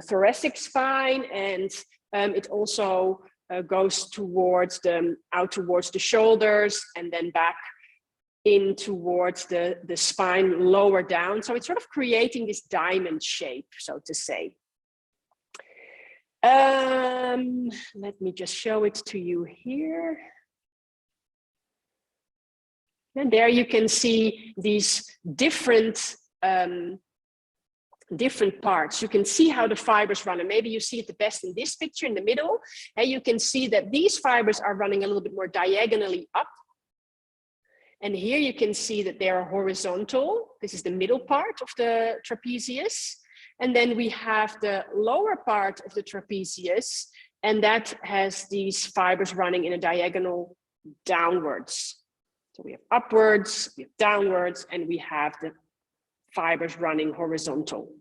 thoracic spine. And it also goes towards out towards the shoulders, and then back in towards the spine lower down. So it's sort of creating this diamond shape, so to say. Let me just show it to you here. And there you can see these different parts. You can see how the fibers run, and maybe you see it the best in this picture in the middle. And you can see that these fibers are running a little bit more diagonally up. And here you can see that they are horizontal. This is the middle part of the trapezius. And then we have the lower part of the trapezius, and that has these fibers running in a diagonal downwards. So we have upwards, we have downwards, and we have the fibers running horizontal.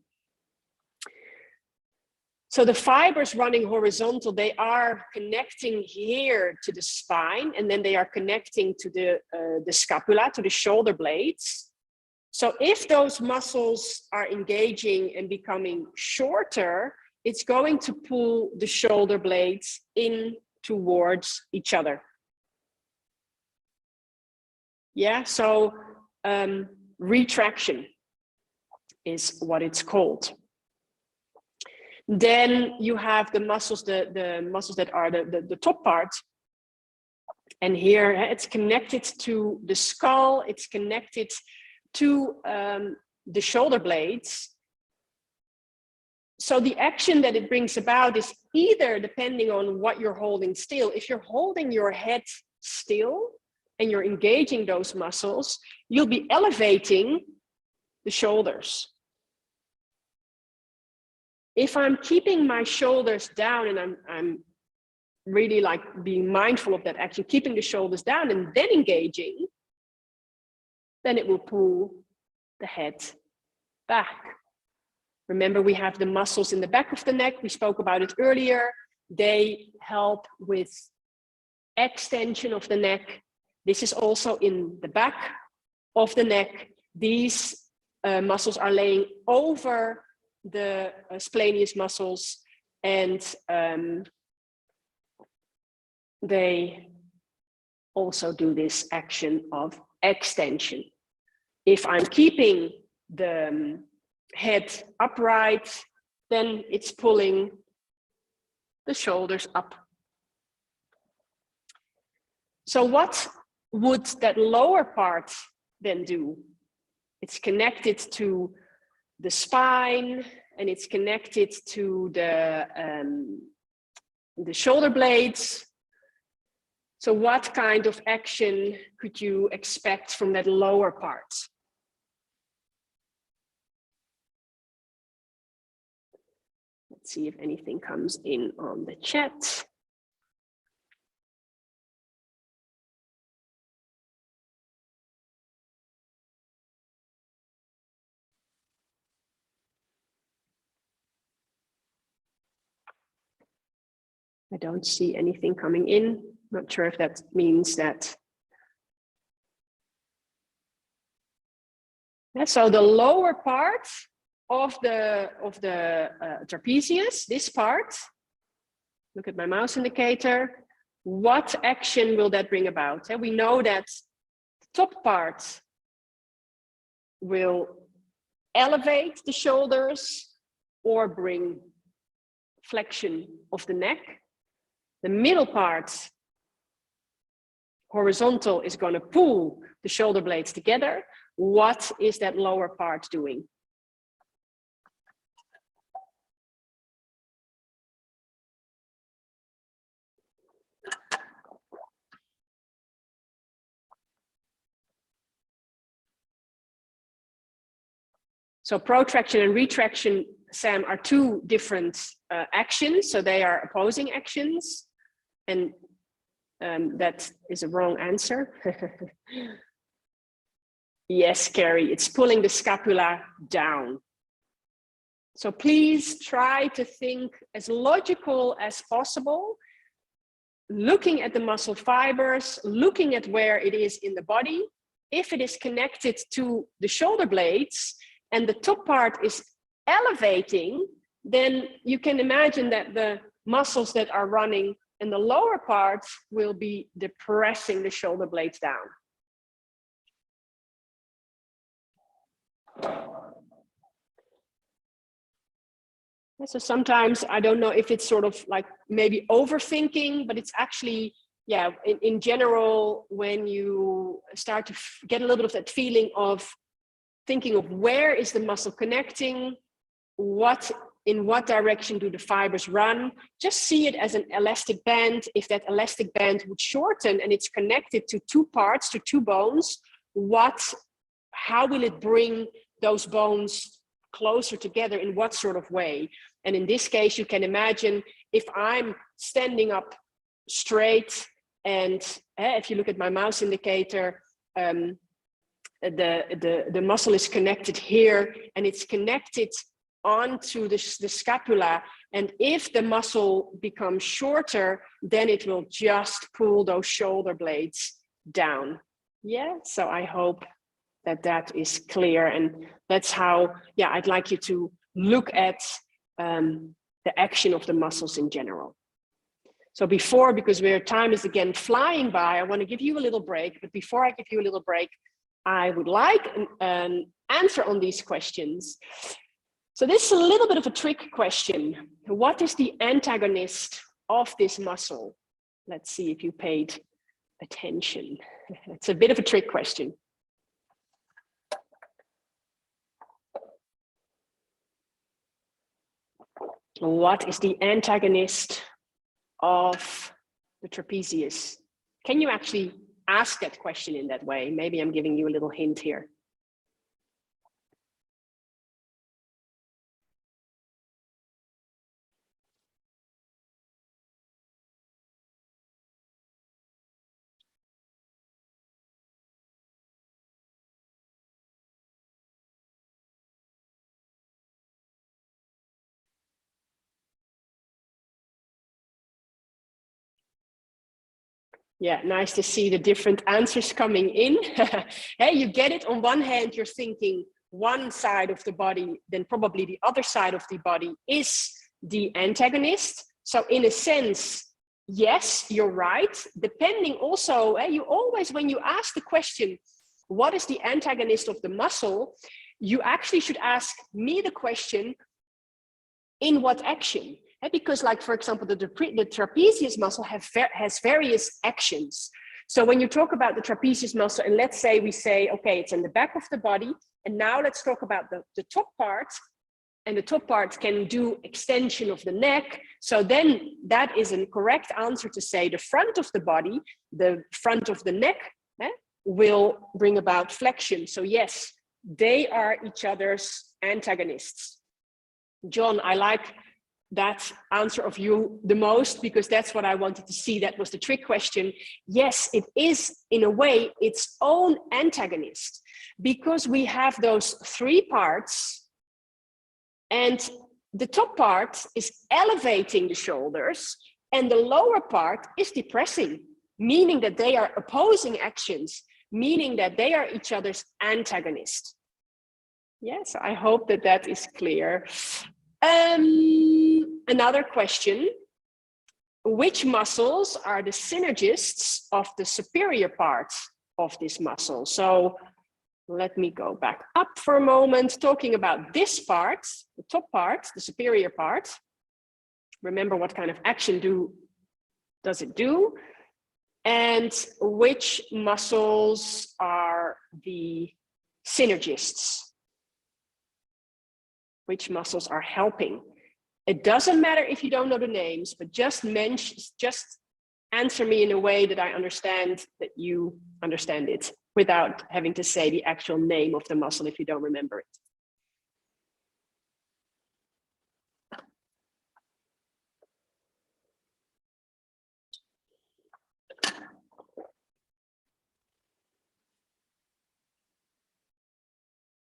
So the fibers running horizontal, they are connecting here to the spine, and then they are connecting to the scapula, to the shoulder blades. So if those muscles are engaging and becoming shorter, it's going to pull the shoulder blades in towards each other. Yeah, so retraction is what it's called. Then you have the muscles, the muscles that are the top part. And here it's connected to the skull, it's connected to the shoulder blades. So the action that it brings about is either depending on what you're holding still. If you're holding your head still and you're engaging those muscles, you'll be elevating the shoulders. If I'm keeping my shoulders down and I'm really like being mindful of that action, keeping the shoulders down and then engaging, then it will pull the head back. Remember, we have the muscles in the back of the neck. We spoke about it earlier. They help with extension of the neck. This is also in the back of the neck. These muscles are laying over the splenius muscles, and they also do this action of extension. If I'm keeping the head upright, then it's pulling the shoulders up. So what would that lower part then do? It's connected to the spine, and it's connected to the shoulder blades. So what kind of action could you expect from that lower part? Let's see if anything comes in on the chat. I don't see anything coming in. Not sure if that means that. Yeah, so the lower part of the trapezius, this part, look at my mouse indicator, what action will that bring about? And we know that the top part will elevate the shoulders or bring flexion of the neck. The middle part, horizontal, is going to pull the shoulder blades together. What is that lower part doing? So protraction and retraction, Sam, are two different actions. So they are opposing actions. And that is a wrong answer. Yes, Carrie, it's pulling the scapula down. So please try to think as logical as possible, looking at the muscle fibers, looking at where it is in the body. If it is connected to the shoulder blades and the top part is elevating, then you can imagine that the muscles that are running in the lower part will be depressing the shoulder blades down. So sometimes, I don't know if it's sort of like maybe overthinking, but it's actually, yeah, in general, when you start to get a little bit of that feeling of thinking of where is the muscle connecting, in what direction do the fibers run, just see it as an elastic band. If that elastic band would shorten and it's connected to two parts, to two bones, how will it bring those bones closer together, in what sort of way? And in this case, you can imagine if I'm standing up straight, and if you look at my mouse indicator, the muscle is connected here, and it's connected onto the scapula. And if the muscle becomes shorter, then it will just pull those shoulder blades down. Yeah, so I hope that is clear. And that's how, yeah, I'd like you to look at the action of the muscles in general. So before, because time is again flying by, I want to give you a little break. But before I give you a little break, I would like an answer on these questions. So this is a little bit of a trick question. What is the antagonist of this muscle? Let's see if you paid attention. It's a bit of a trick question. What is the antagonist of the trapezius? Can you actually ask that question in that way? Maybe I'm giving you a little hint here. Yeah, nice to see the different answers coming in. Hey, you get it. On one hand, you're thinking one side of the body, then probably the other side of the body is the antagonist. So in a sense, yes, you're right. Depending also, you always, when you ask the question, what is the antagonist of the muscle? You actually should ask me the question, in what action? Because like, for example, the trapezius muscle has various actions. So when you talk about the trapezius muscle, and let's say we say, okay, it's in the back of the body, and now let's talk about the top part, and the top part can do extension of the neck. So then that is a correct answer to say the front of the body, the front of the neck, will bring about flexion. So yes, they are each other's antagonists. John, I like that answer of you the most, because that's what I wanted to see. That was the trick question. Yes, it is in a way its own antagonist, because we have those three parts, and the top part is elevating the shoulders and the lower part is depressing, meaning that they are opposing actions, meaning that they are each other's antagonist. Yes, I hope that that is clear. Another question: which muscles are the synergists of the superior part of this muscle? So let me go back up for a moment, talking about this part, the top part, the superior part. Remember what kind of action does it do? And which muscles are the synergists? Which muscles are helping? It doesn't matter if you don't know the names, but just answer me in a way that I understand that you understand it, without having to say the actual name of the muscle if you don't remember it.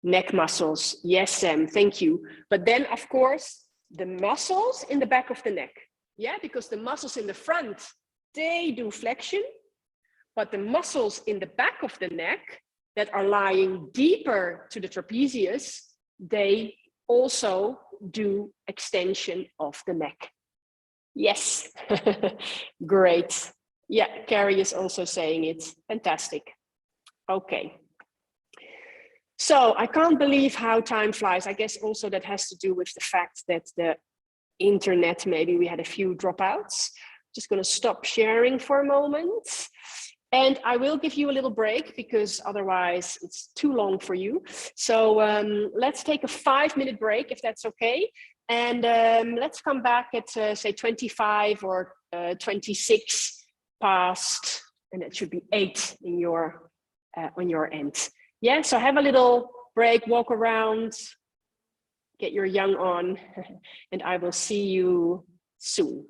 Neck muscles, yes, Sam, thank you. But then, of course, the muscles in the back of the neck. Yeah, because the muscles in the front, they do flexion, but the muscles in the back of the neck that are lying deeper to the trapezius, they also do extension of the neck. Yes, great. Yeah, Carrie is also saying it. Fantastic. Okay. So I can't believe how time flies. I guess also that has to do with the fact that the internet, maybe we had a few dropouts. Just going to stop sharing for a moment. And I will give you a little break because otherwise it's too long for you. So let's take a 5-minute break if that's okay. And let's come back at say 25 or 26 past, and it should be 8 in your on your end. Yeah, so have a little break, walk around, get your yang on, and I will see you soon.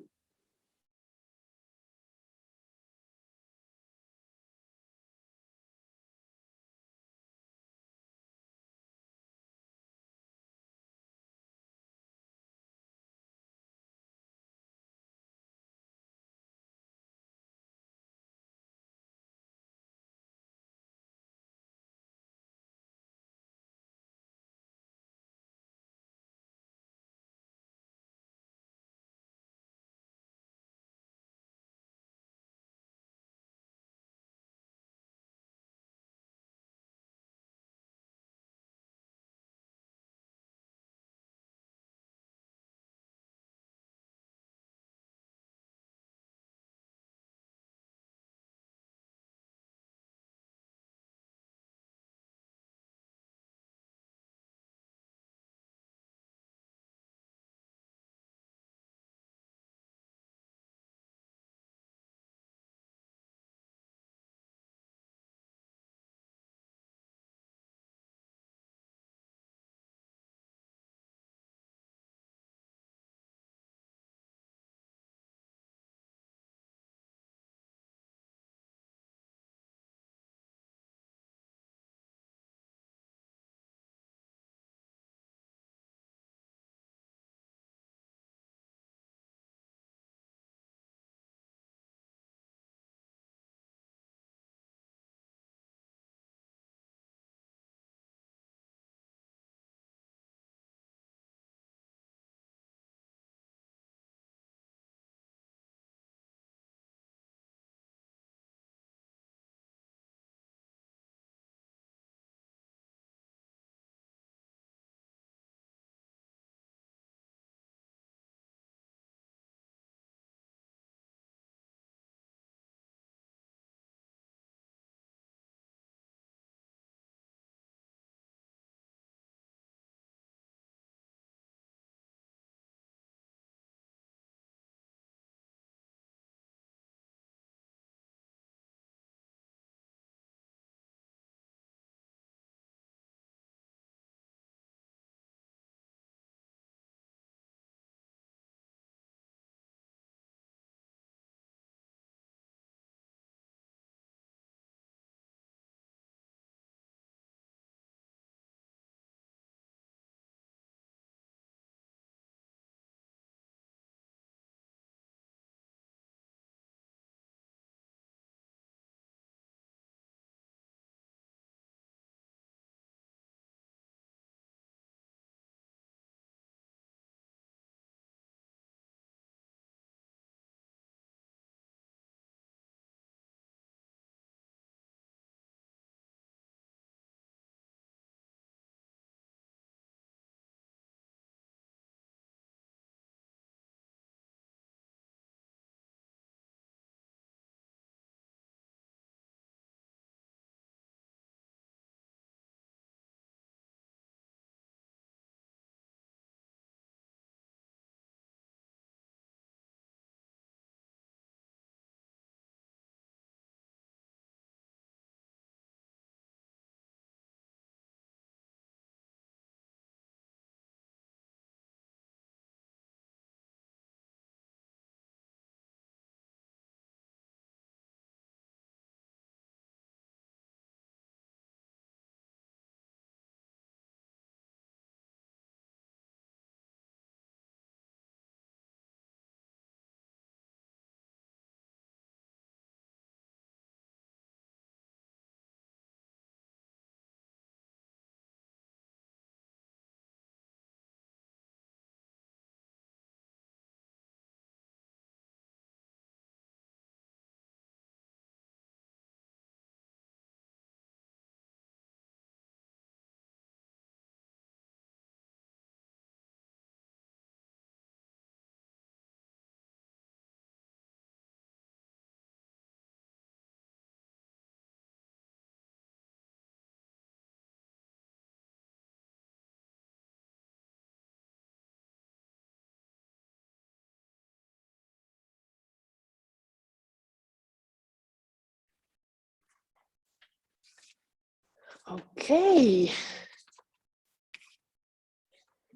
Okay.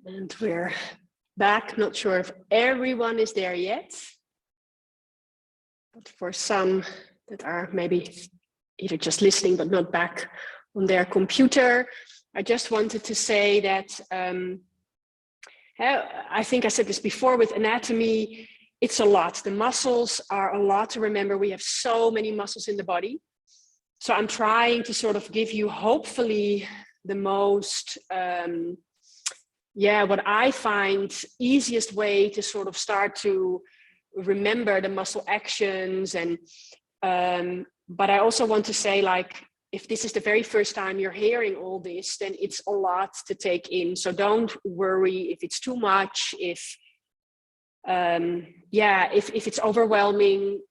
And we're back. Not sure if everyone is there yet. But for some that are maybe either just listening but not back on their computer, I just wanted to say that I think I said this before with anatomy, it's a lot. The muscles are a lot to remember. We have so many muscles in the body. So I'm trying to sort of give you hopefully the most, what I find easiest way to sort of start to remember the muscle actions. And but I also want to say, like, if this is the very first time you're hearing all this, then it's a lot to take in. So don't worry if it's too much, if it's overwhelming.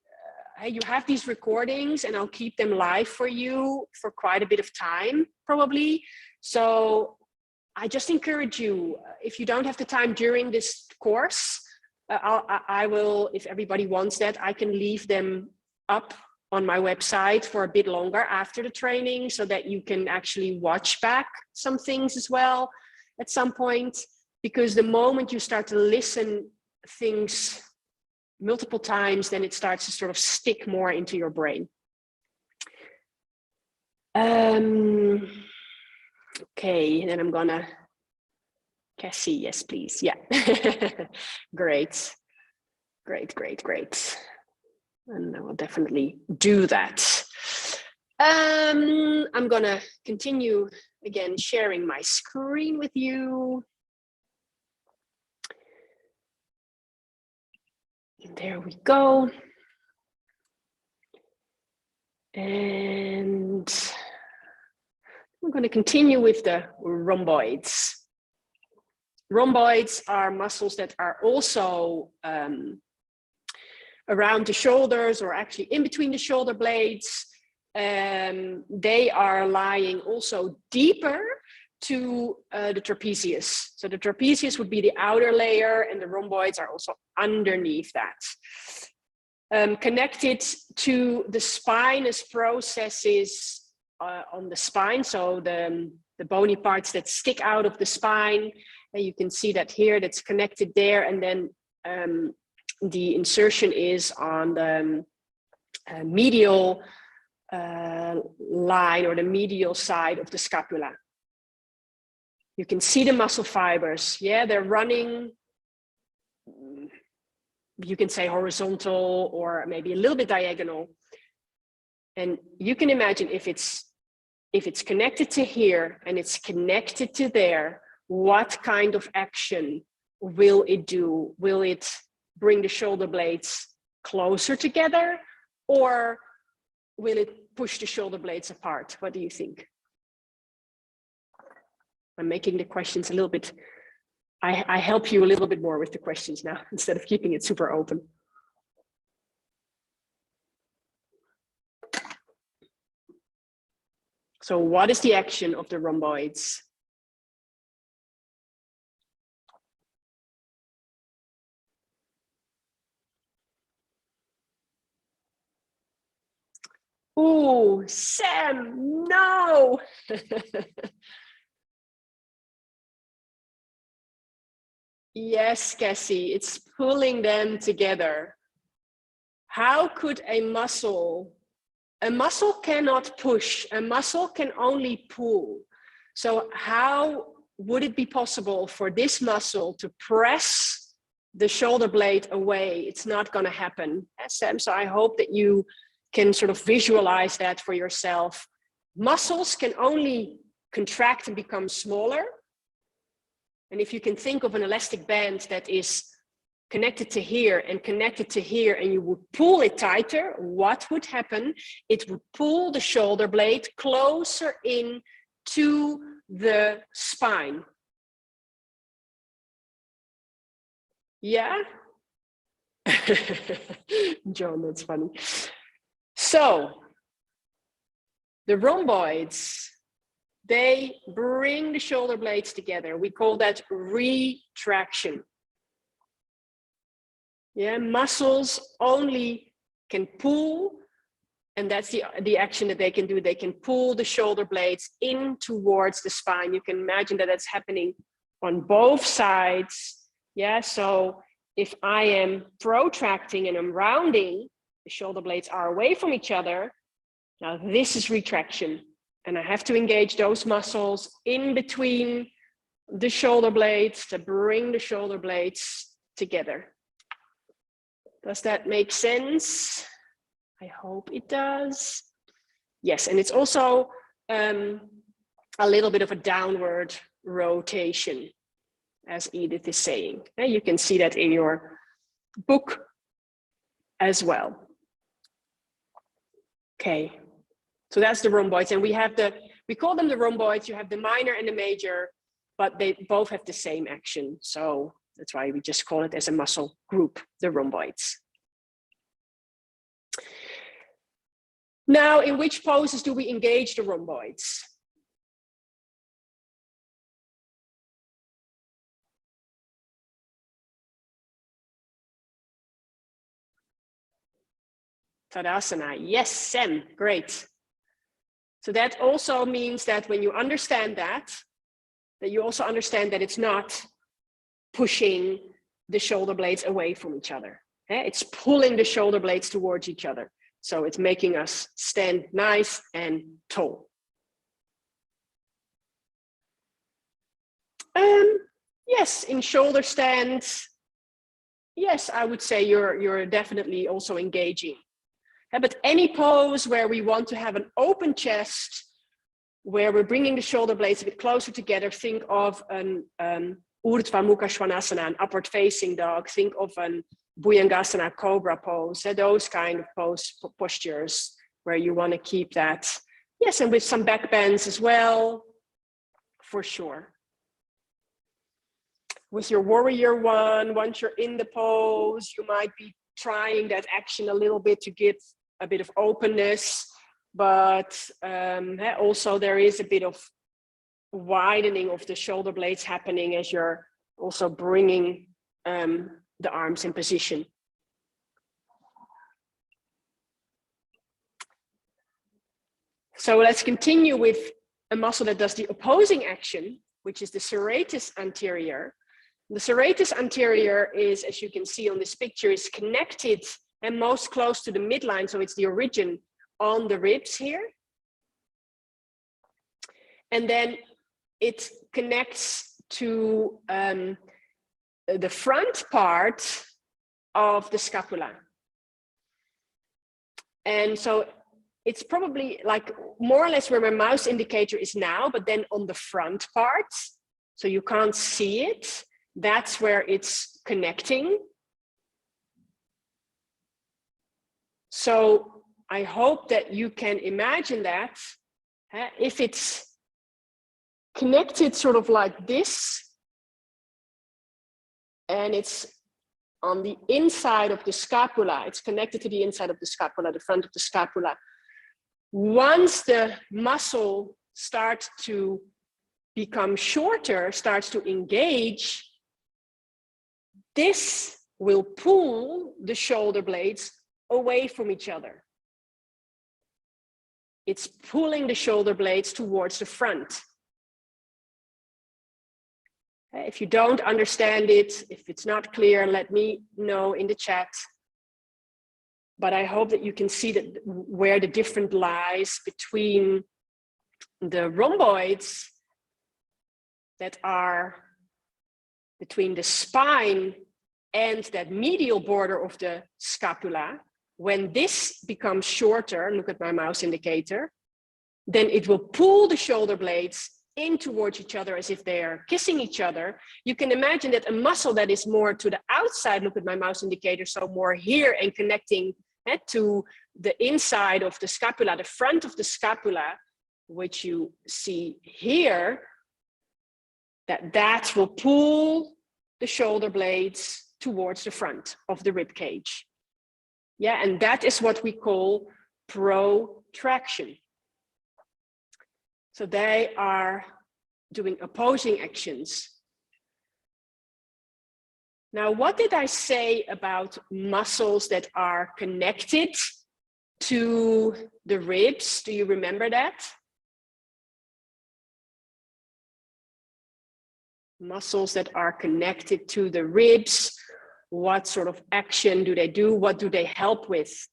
You have these recordings and I'll keep them live for you for quite a bit of time, probably. So I just encourage you, if you don't have the time during this course, I will, if everybody wants that, I can leave them up on my website for a bit longer after the training so that you can actually watch back some things as well at some point. Because the moment you start to listen things multiple times, then it starts to sort of stick more into your brain. Okay, and then I'm gonna, Cassie, yes, please. Yeah, great. And I will definitely do that. I'm gonna continue again sharing my screen with you. There we go. And we're going to continue with the rhomboids. Rhomboids are muscles that are also around the shoulders, or actually in between the shoulder blades. They are lying also deeper to the trapezius. So the trapezius would be the outer layer and the rhomboids are also underneath that. Connected to the spinous processes on the spine, so the bony parts that stick out of the spine, and you can see that here, that's connected there, and then the insertion is on the medial line, or the medial side of the scapula. You can see the muscle fibers. Yeah, they're running, you can say horizontal or maybe a little bit diagonal. And you can imagine if it's connected to here and it's connected to there, what kind of action will it do? Will it bring the shoulder blades closer together, or will it push the shoulder blades apart? What do you think? I'm making the questions a little bit, I help you a little bit more with the questions now, instead of keeping it super open. So what is the action of the rhomboids? Oh, Sam, no. Yes, Cassie, it's pulling them together. How could a muscle cannot push, a muscle can only pull. So how would it be possible for this muscle to press the shoulder blade away? It's not going to happen, Sam. So I hope that you can sort of visualize that for yourself. Muscles can only contract and become smaller. And if you can think of an elastic band that is connected to here and connected to here, and you would pull it tighter, what would happen? It would pull the shoulder blade closer in to the spine. Yeah? John, that's funny. So, the rhomboids, they bring the shoulder blades together. We call that retraction. Yeah, muscles only can pull And that's the action that they can do. They can pull the shoulder blades in towards the spine. You can imagine that that's happening on both sides. Yeah, so if I am protracting and I'm rounding, the shoulder blades are away from each other. Now this is retraction. And I have to engage those muscles in between the shoulder blades to bring the shoulder blades together. Does that make sense? I hope it does. Yes, and it's also a little bit of a downward rotation, as Edith is saying. And you can see that in your book as well. Okay, so that's the rhomboids, and we call them the rhomboids. You have the minor and the major, but they both have the same action. So that's why we just call it as a muscle group, the rhomboids. Now, in which poses do we engage the rhomboids? Tadasana, yes, Sam, great. So that also means that when you understand that you also understand that it's not pushing the shoulder blades away from each other. It's pulling the shoulder blades towards each other. So it's making us stand nice and tall. Yes, in shoulder stands, yes, I would say you're definitely also engaging. But any pose where we want to have an open chest, where we're bringing the shoulder blades a bit closer together, think of an Urdhva Mukha Svanasana, an upward facing dog, think of an Bhujangasana cobra pose, those kind of postures where you want to keep that. Yes, and with some back bends as well, for sure. With your warrior one, once you're in the pose, you might be trying that action a little bit to get a bit of openness, but also there is a bit of widening of the shoulder blades happening as you're also bringing the arms in position. So let's continue with a muscle that does the opposing action, which is the serratus anterior. The serratus anterior is, as you can see on this picture, is connected and most close to the midline. So it's the origin on the ribs here. And then it connects to the front part of the scapula. And so it's probably like more or less where my mouse indicator is now, but then on the front part, so you can't see it, that's where it's connecting. So I hope that you can imagine that if it's connected sort of like this, and it's on the inside of the scapula, it's connected to the inside of the scapula, the front of the scapula. Once the muscle starts to become shorter, starts to engage, this will pull the shoulder blades away from each other. It's pulling the shoulder blades towards the front. If you don't understand it, if it's not clear, let me know in the chat. But I hope that you can see that where the difference lies between the rhomboids that are between the spine and that medial border of the scapula. When this becomes shorter, look at my mouse indicator, then it will pull the shoulder blades in towards each other as if they are kissing each other. You can imagine that a muscle that is more to the outside, look at my mouse indicator, so more here and connecting to the inside of the scapula, the front of the scapula, which you see here, that will pull the shoulder blades towards the front of the rib cage. Yeah, and that is what we call protraction. So they are doing opposing actions. Now, what did I say about muscles that are connected to the ribs. Do you remember that? Muscles that are connected to the ribs. What sort of action do they do? What do they help with?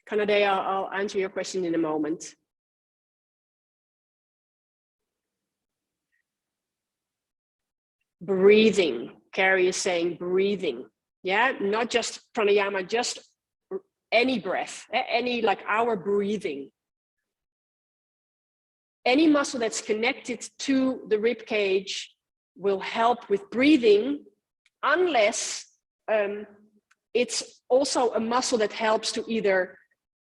Kanade, I'll answer your question in a moment. Breathing. Carrie is saying breathing. Yeah, not just pranayama, just any breath, any like our breathing. Any muscle that's connected to the rib cage will help with breathing, unless it's also a muscle that helps to either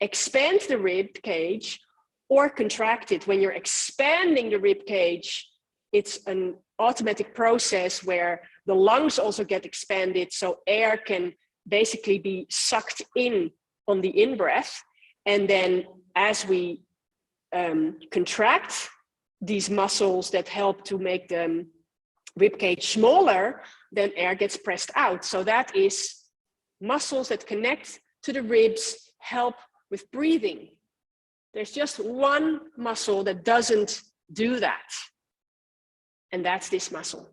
expand the rib cage or contract it. When you're expanding the rib cage, it's an automatic process where the lungs also get expanded, so air can basically be sucked in on the in-breath. And then as we contract these muscles that help to make the rib cage smaller, then air gets pressed out. So that is muscles that connect to the ribs, help with breathing. There's just one muscle that doesn't do that, and that's this muscle.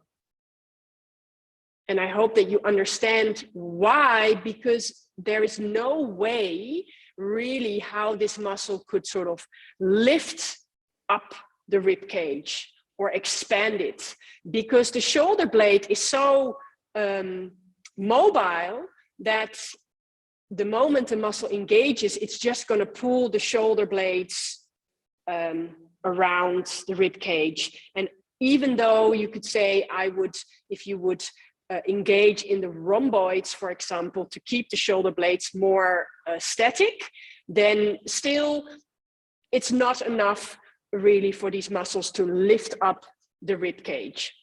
And I hope that you understand why, because there is no way really how this muscle could sort of lift up the rib cage or expand it, because the shoulder blade is so mobile that the moment the muscle engages, it's just going to pull the shoulder blades around the rib cage. And even though you could say, if you would engage in the rhomboids, for example, to keep the shoulder blades more static, then still it's not enough really for these muscles to lift up the rib cage.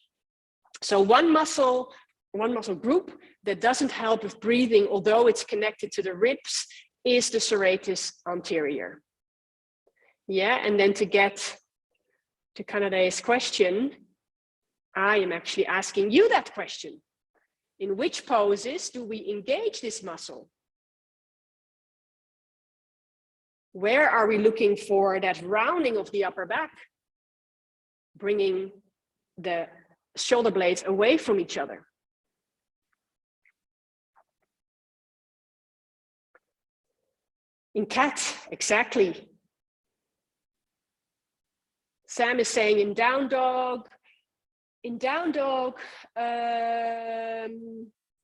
So one muscle group that doesn't help with breathing, although it's connected to the ribs, is the serratus anterior. Yeah, and then to get to Kanade's question, I am actually asking you that question. In which poses do we engage this muscle? Where are we looking for that rounding of the upper back, bringing the shoulder blades away from each other? In cat, exactly. Sam is saying in down dog. In down dog,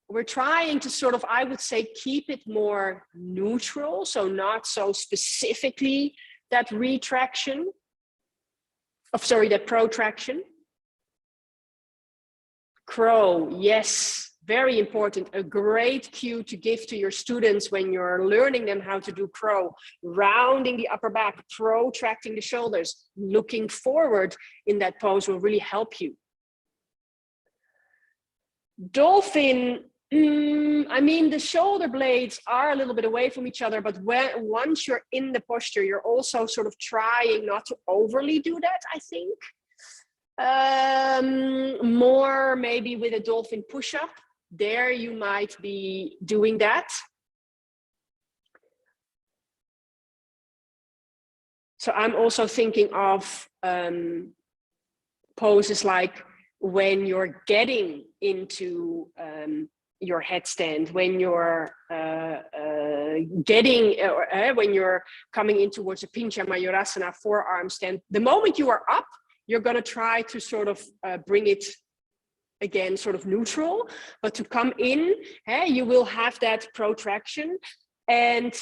we're trying to sort of, I would say, keep it more neutral. So not so specifically that retraction, that protraction. Crow, yes, very important. A great cue to give to your students when you're learning them how to do crow. Rounding the upper back, protracting the shoulders, looking forward in that pose will really help you. Dolphin, I mean, the shoulder blades are a little bit away from each other, but once you're in the posture, you're also sort of trying not to overly do that, I think. More maybe with a dolphin push-up, there you might be doing that. So I'm also thinking of poses like when you're getting into your headstand, when you're when you're coming in towards a Pincha Mayurasana forearm stand. The moment you are up, you're going to try to sort of bring it again, sort of neutral, but to come in, you will have that protraction. And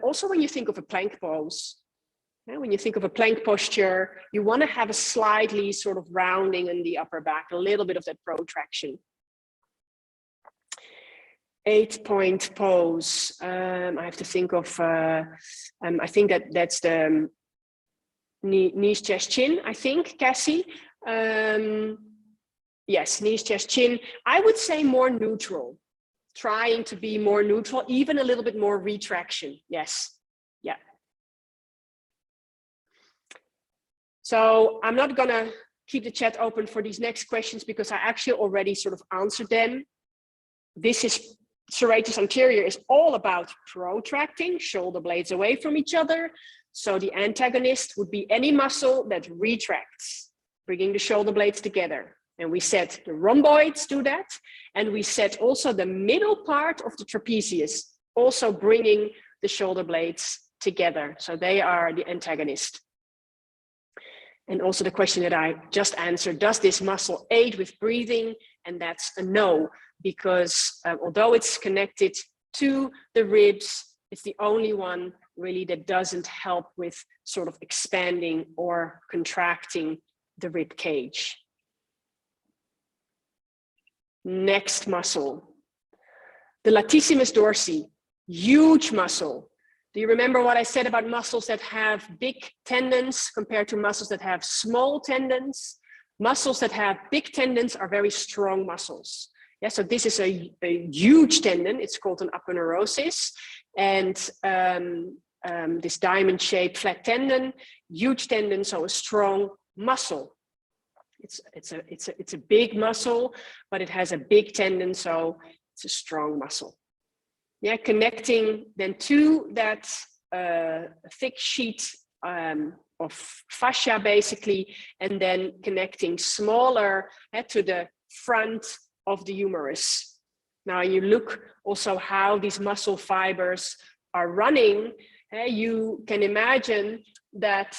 also when you think of a plank pose, when you think of a plank posture, you want to have a slightly sort of rounding in the upper back, a little bit of that protraction. 8-point pose. I have to think of, I think that's the knees, chest, chin, I think, Cassie. Yes, knees, chest, chin. I would say more neutral, trying to be more neutral, even a little bit more retraction. Yes, yeah. So I'm not gonna keep the chat open for these next questions because I actually already sort of answered them. This is serratus anterior is all about protracting shoulder blades away from each other. So the antagonist would be any muscle that retracts, bringing the shoulder blades together. And we said the rhomboids do that. And we said also the middle part of the trapezius, also bringing the shoulder blades together. So they are the antagonist. And also the question that I just answered, does this muscle aid with breathing? And that's a no, because although it's connected to the ribs, it's the only one really that doesn't help with sort of expanding or contracting the rib cage. Next muscle, the latissimus dorsi, huge muscle. Do you remember what I said about muscles that have big tendons compared to muscles that have small tendons? Muscles that have big tendons are very strong muscles. Yeah, so this is a huge tendon. It's called an aponeurosis. And this diamond-shaped flat tendon, huge tendon, so a strong muscle. It's a big muscle, but it has a big tendon, so it's a strong muscle. Yeah, connecting then to that thick sheet of fascia basically, and then connecting smaller to the front of the humerus. Now you look also how these muscle fibers are running. You can imagine that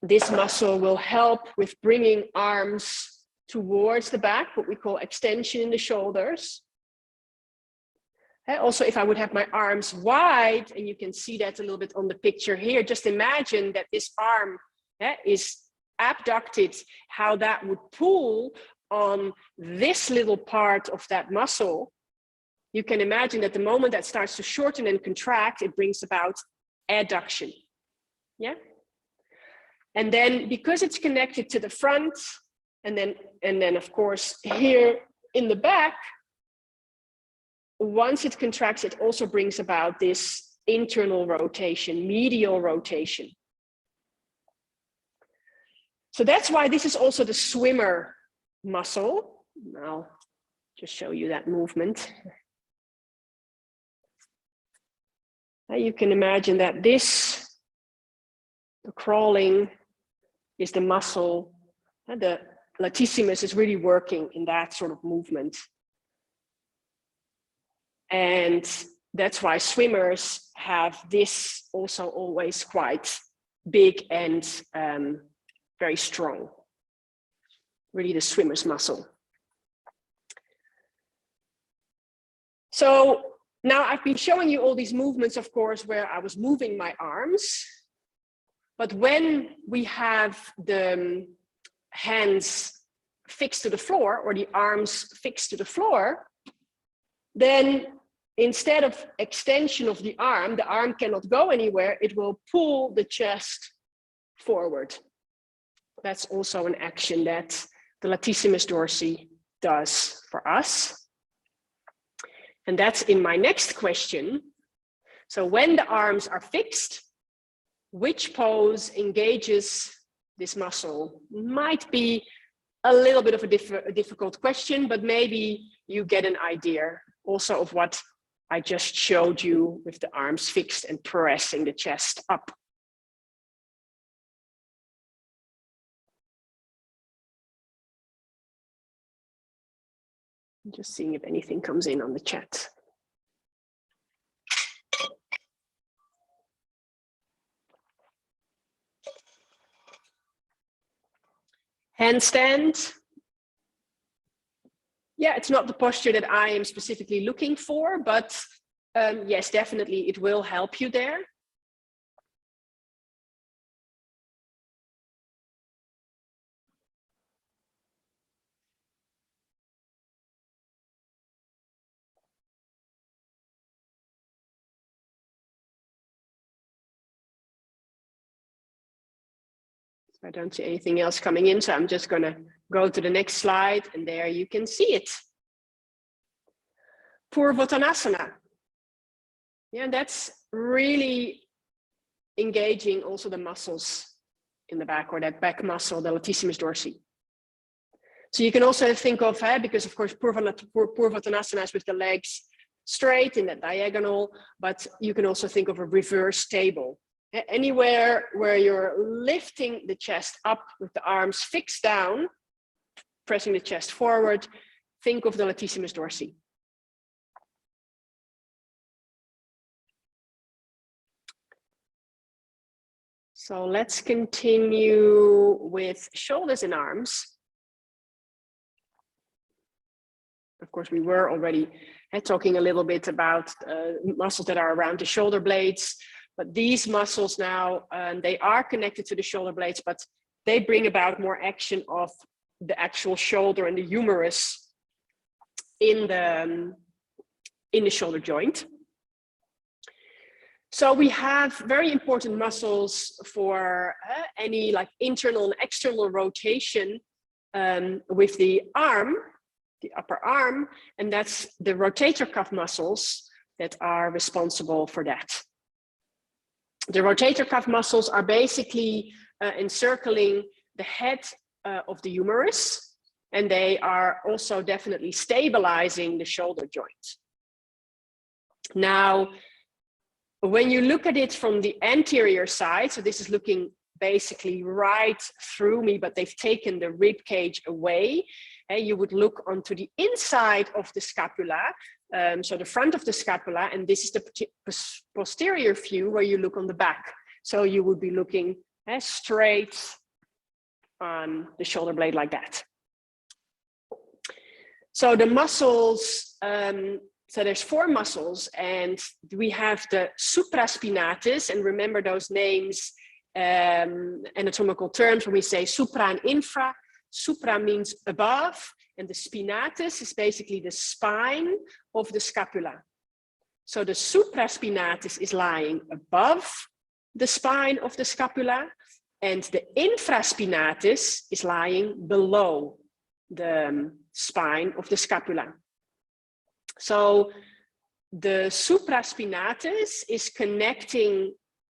this muscle will help with bringing arms towards the back, what we call extension in the shoulders. Also, if I would have my arms wide, and you can see that a little bit on the picture here, just imagine that this arm is abducted, how that would pull on this little part of that muscle. You can imagine that the moment that starts to shorten and contract, it brings about adduction. Yeah. And then because it's connected to the front, and then of course here in the back, once it contracts, it also brings about this internal rotation, medial rotation. So that's why this is also the swimmer muscle. I'll just show you that movement. Now you can imagine that the crawling is the muscle, and the latissimus is really working in that sort of movement. And that's why swimmers have this also always quite big and very strong. Really the swimmer's muscle. So now I've been showing you all these movements, of course, where I was moving my arms. But when we have the hands fixed to the floor or the arms fixed to the floor, then instead of extension of the arm cannot go anywhere, it will pull the chest forward. That's also an action that the latissimus dorsi does for us. And that's in my next question. So when the arms are fixed, which pose engages this muscle? Might be a little bit of a difficult question, but maybe you get an idea also of what I just showed you with the arms fixed and pressing the chest up. I'm just seeing if anything comes in on the chat. Handstand. Yeah, it's not the posture that I am specifically looking for, but yes, definitely it will help you there. I don't see anything else coming in, so I'm just going to go to the next slide, and there you can see it. Purvottanasana. Yeah, that's really engaging also the muscles in the back, or that back muscle, the latissimus dorsi. So you can also think of, because of course Purvattanasana is with the legs straight in that diagonal, but you can also think of a reverse table. Anywhere where you're lifting the chest up with the arms fixed down, pressing the chest forward, think of the latissimus dorsi. So let's continue with shoulders and arms. Of course, we were already talking a little bit about muscles that are around the shoulder blades, but these muscles now, they are connected to the shoulder blades, but they bring about more action of the actual shoulder and the humerus in the shoulder joint. So we have very important muscles for any like internal and external rotation with the arm, the upper arm, and that's the rotator cuff muscles that are responsible for that. The rotator cuff muscles are basically encircling the head of the humerus, and they are also definitely stabilizing the shoulder joint. Now, when you look at it from the anterior side, so this is looking basically right through me, but they've taken the rib cage away, and you would look onto the inside of the scapula, so the front of the scapula, and this is the posterior view where you look on the back. So you would be looking straight on the shoulder blade like that. So the muscles, so there's 4 muscles, and we have the supraspinatus, and remember those names, anatomical terms when we say supra and infra. Supra means above, and the spinatus is basically the spine of the scapula. So the supraspinatus is lying above the spine of the scapula, and the infraspinatus is lying below the spine of the scapula. So the supraspinatus is connecting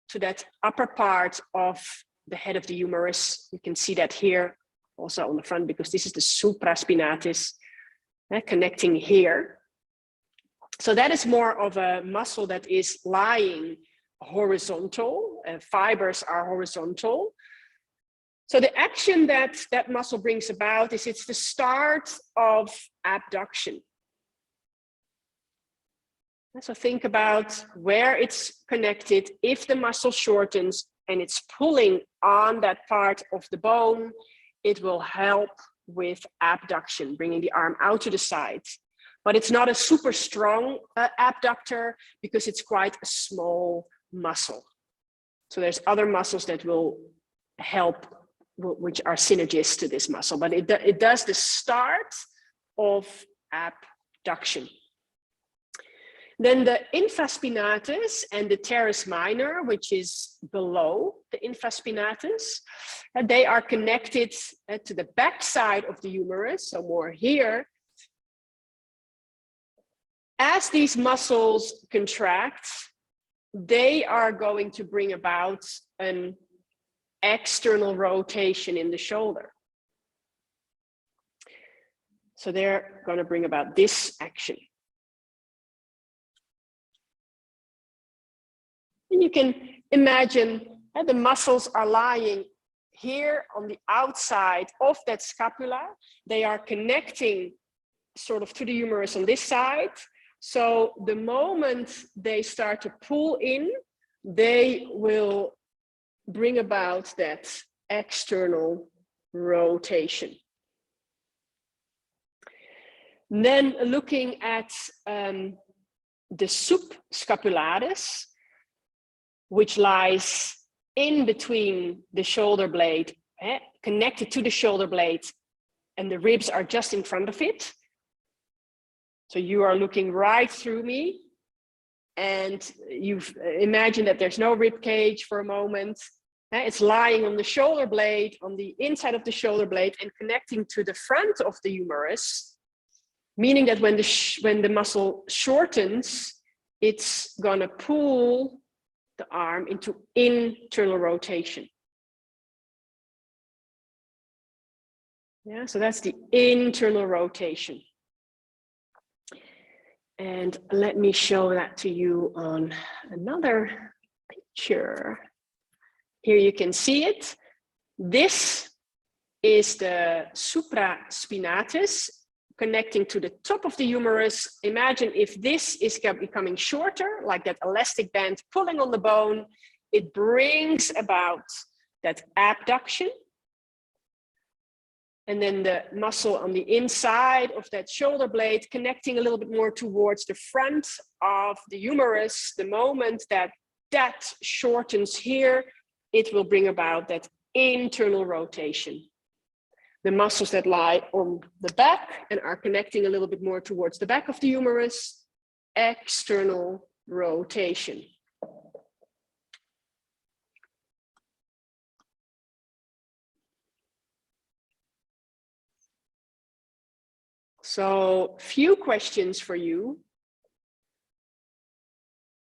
to that upper part of the head of the humerus. You can see that here also on the front, because this is the supraspinatus connecting here. So that is more of a muscle that is lying horizontal, fibers are horizontal. So the action that that muscle brings about is it's the start of abduction. So think about where it's connected. If the muscle shortens and it's pulling on that part of the bone, it will help with abduction, bringing the arm out to the side. But it's not a super strong abductor because it's quite a small muscle. So there's other muscles that will help, which are synergists to this muscle, but it does the start of abduction. Then the infraspinatus and the teres minor, which is below the infraspinatus, they are connected to the back side of the humerus, so more here. As these muscles contract, they are going to bring about an external rotation in the shoulder. So they're going to bring about this action. And you can imagine the muscles are lying here on the outside of that scapula. They are connecting sort of to the humerus on this side. So the moment they start to pull in, they will bring about that external rotation. And then looking at the subscapularis, which lies in between the shoulder blade, connected to the shoulder blade, and the ribs are just in front of it. So you are looking right through me, and you've imagined that there's no rib cage for a moment. It's lying on the shoulder blade, on the inside of the shoulder blade, and connecting to the front of the humerus, meaning that when the muscle shortens, it's gonna pull the arm into internal rotation. Yeah, so that's the internal rotation. And let me show that to you on another picture. Here you can see it. This is the supraspinatus connecting to the top of the humerus. Imagine if this is becoming shorter, like that elastic band pulling on the bone, it brings about that abduction. And then the muscle on the inside of that shoulder blade connecting a little bit more towards the front of the humerus. The moment that that shortens here, it will bring about that internal rotation. The muscles that lie on the back and are connecting a little bit more towards the back of the humerus, external rotation. So, few questions for you.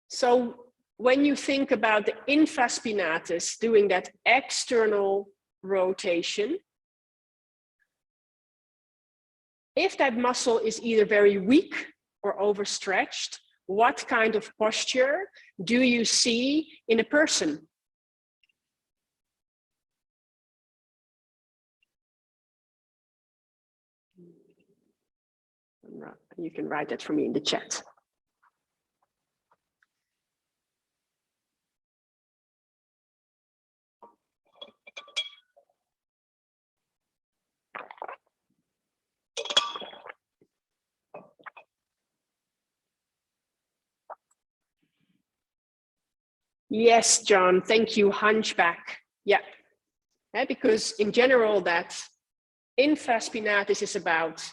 So, when you think about the infraspinatus doing that external rotation, if that muscle is either very weak or overstretched, what kind of posture do you see in a person? You can write that for me in the chat. Yes, John, thank you, hunchback. Yeah, because in general, that infraspinatus is about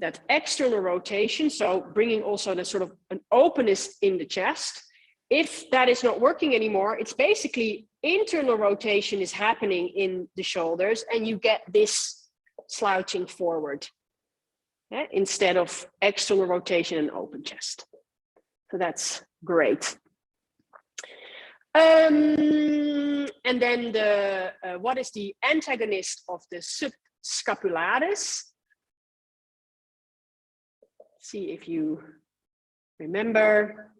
that external rotation, so bringing also the sort of an openness in the chest. If that is not working anymore, it's basically internal rotation is happening in the shoulders and you get this slouching forward, instead of external rotation and open chest. So that's great. And then the what is the antagonist of the subscapularis? See if you remember.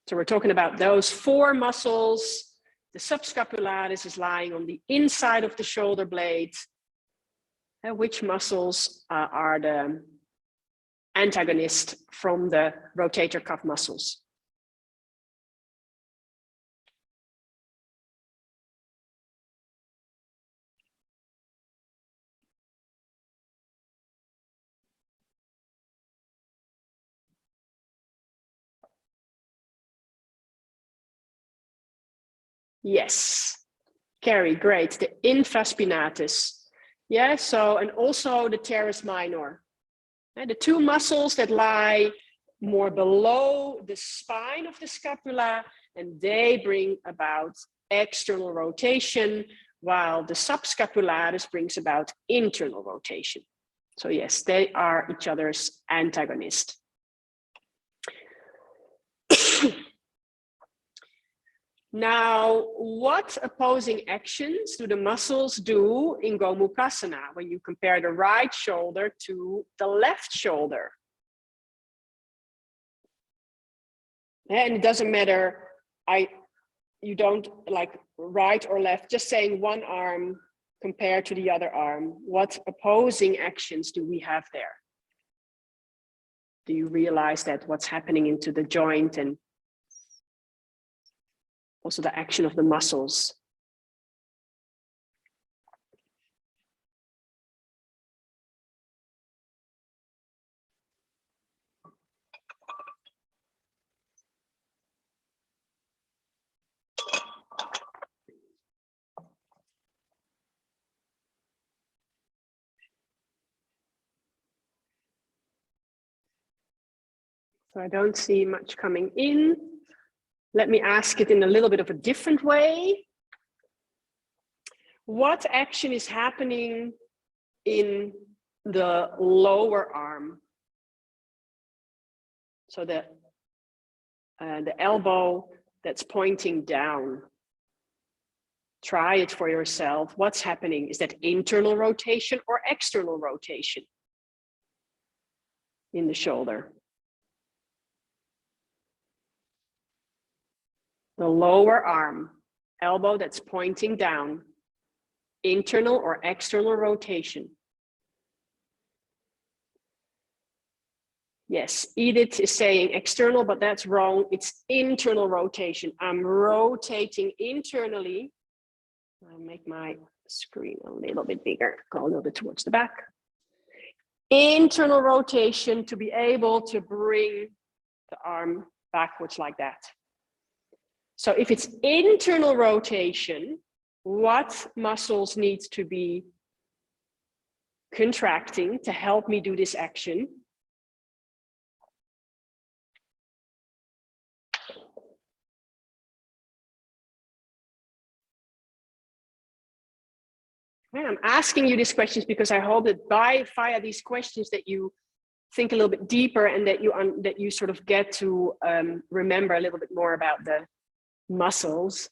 So we're talking about those four muscles. The subscapularis is lying on the inside of the shoulder blade. Which muscles are the antagonist from the rotator cuff muscles? Yes, Carrie, great. The infraspinatus. Yeah, so, and also the teres minor. And the two muscles that lie more below the spine of the scapula, and they bring about external rotation, while the subscapularis brings about internal rotation. So yes, they are each other's antagonist. Now, what opposing actions do the muscles do in Gomukhasana when you compare the right shoulder to the left shoulder? And it doesn't matter, you don't like right or left, just saying one arm compared to the other arm. What opposing actions do we have there? Do you realize that what's happening into the joint and also the action of the muscles? So I don't see much coming in. Let me ask it in a little bit of a different way. What action is happening in the lower arm? So the elbow that's pointing down Try it for yourself. What's happening? Is that internal rotation or external rotation in the shoulder? The lower arm, elbow that's pointing down, internal or external rotation. Yes, Edith is saying external, but that's wrong. It's internal rotation. I'm rotating internally. I'll make my screen a little bit bigger, go a little bit towards the back. Internal rotation to be able to bring the arm backwards like that. So if it's internal rotation, what muscles need to be contracting to help me do this action? I'm asking you these questions because I hope that via these questions that you think a little bit deeper and that you sort of get to remember a little bit more about the muscles.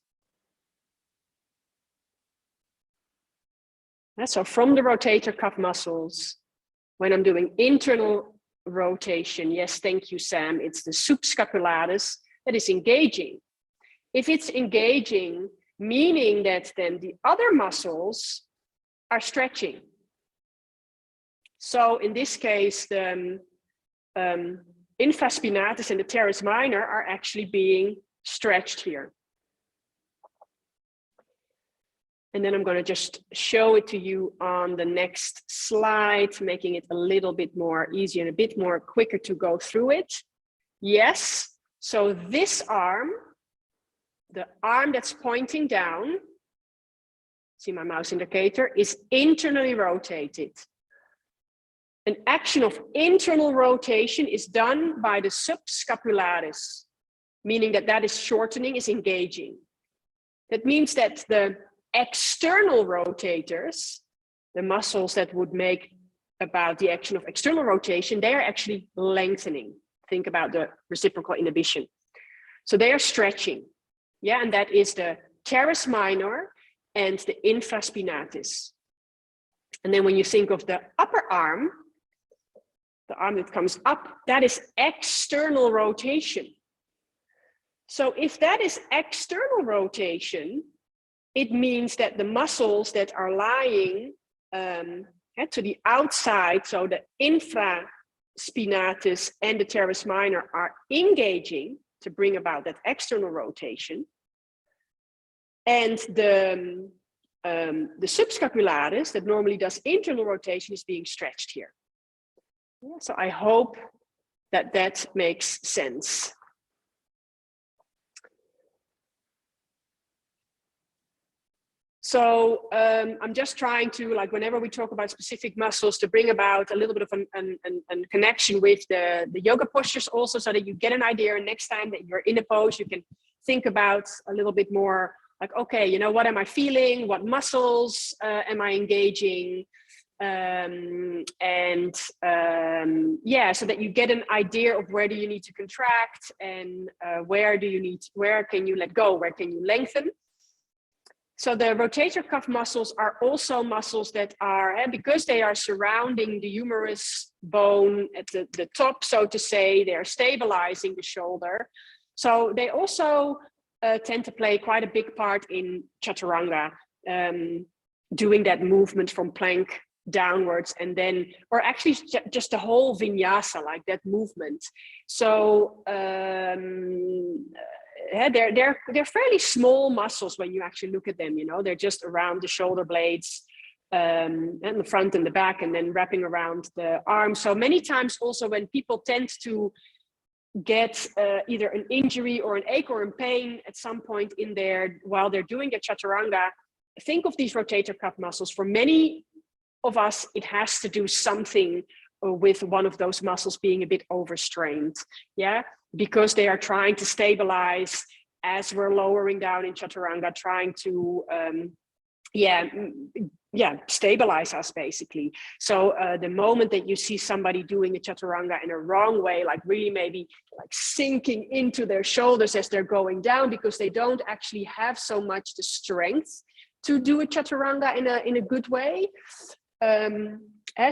So from the rotator cuff muscles, when I'm doing internal rotation, yes, thank you, Sam, it's the subscapularis that is engaging. If it's engaging, meaning that then the other muscles are stretching. So in this case, the infraspinatus and the teres minor are actually being stretched here. And then I'm going to just show it to you on the next slide, making it a little bit more easy and a bit more quicker to go through it. Yes, so this arm, the arm that's pointing down, see my mouse indicator, is internally rotated. An action of internal rotation is done by the subscapularis, meaning that is shortening, is engaging. That means that the external rotators, the muscles that would make about the action of external rotation, they are actually lengthening. Think about the reciprocal inhibition. So they are stretching. Yeah, and that is the teres minor and the infraspinatus. And then when you think of the upper arm, the arm that comes up, that is external rotation. So if that is external rotation, it means that the muscles that are lying to the outside, so the infraspinatus and the teres minor are engaging to bring about that external rotation. And the subscapularis that normally does internal rotation is being stretched here. Yeah, so I hope that that makes sense. So I'm just trying to, like, whenever we talk about specific muscles, to bring about a little bit of a connection with the yoga postures also, so that you get an idea. And next time that you're in a pose, you can think about a little bit more like, okay, you know, what am I feeling? What muscles am I engaging? Yeah, so that you get an idea of where do you need to contract and where can you let go? Where can you lengthen? So the rotator cuff muscles are also muscles that are, because they are surrounding the humerus bone at the top, so to say, they're stabilizing the shoulder. So they also tend to play quite a big part in chaturanga, doing that movement from plank downwards, and then, or actually just the whole vinyasa, like that movement. So they're fairly small muscles when you actually look at them. You know, they're just around the shoulder blades, and the front and the back, and then wrapping around the arm. So many times also when people tend to get either an injury or an ache or in pain at some point in there while they're doing their chaturanga, think of these rotator cuff muscles. For many of us, it has to do something with one of those muscles being a bit overstrained, yeah, because they are trying to stabilize as we're lowering down in chaturanga, trying to stabilize us basically. So the moment that you see somebody doing a chaturanga in a wrong way, like really maybe like sinking into their shoulders as they're going down, because they don't actually have so much the strength to do a chaturanga in a good way.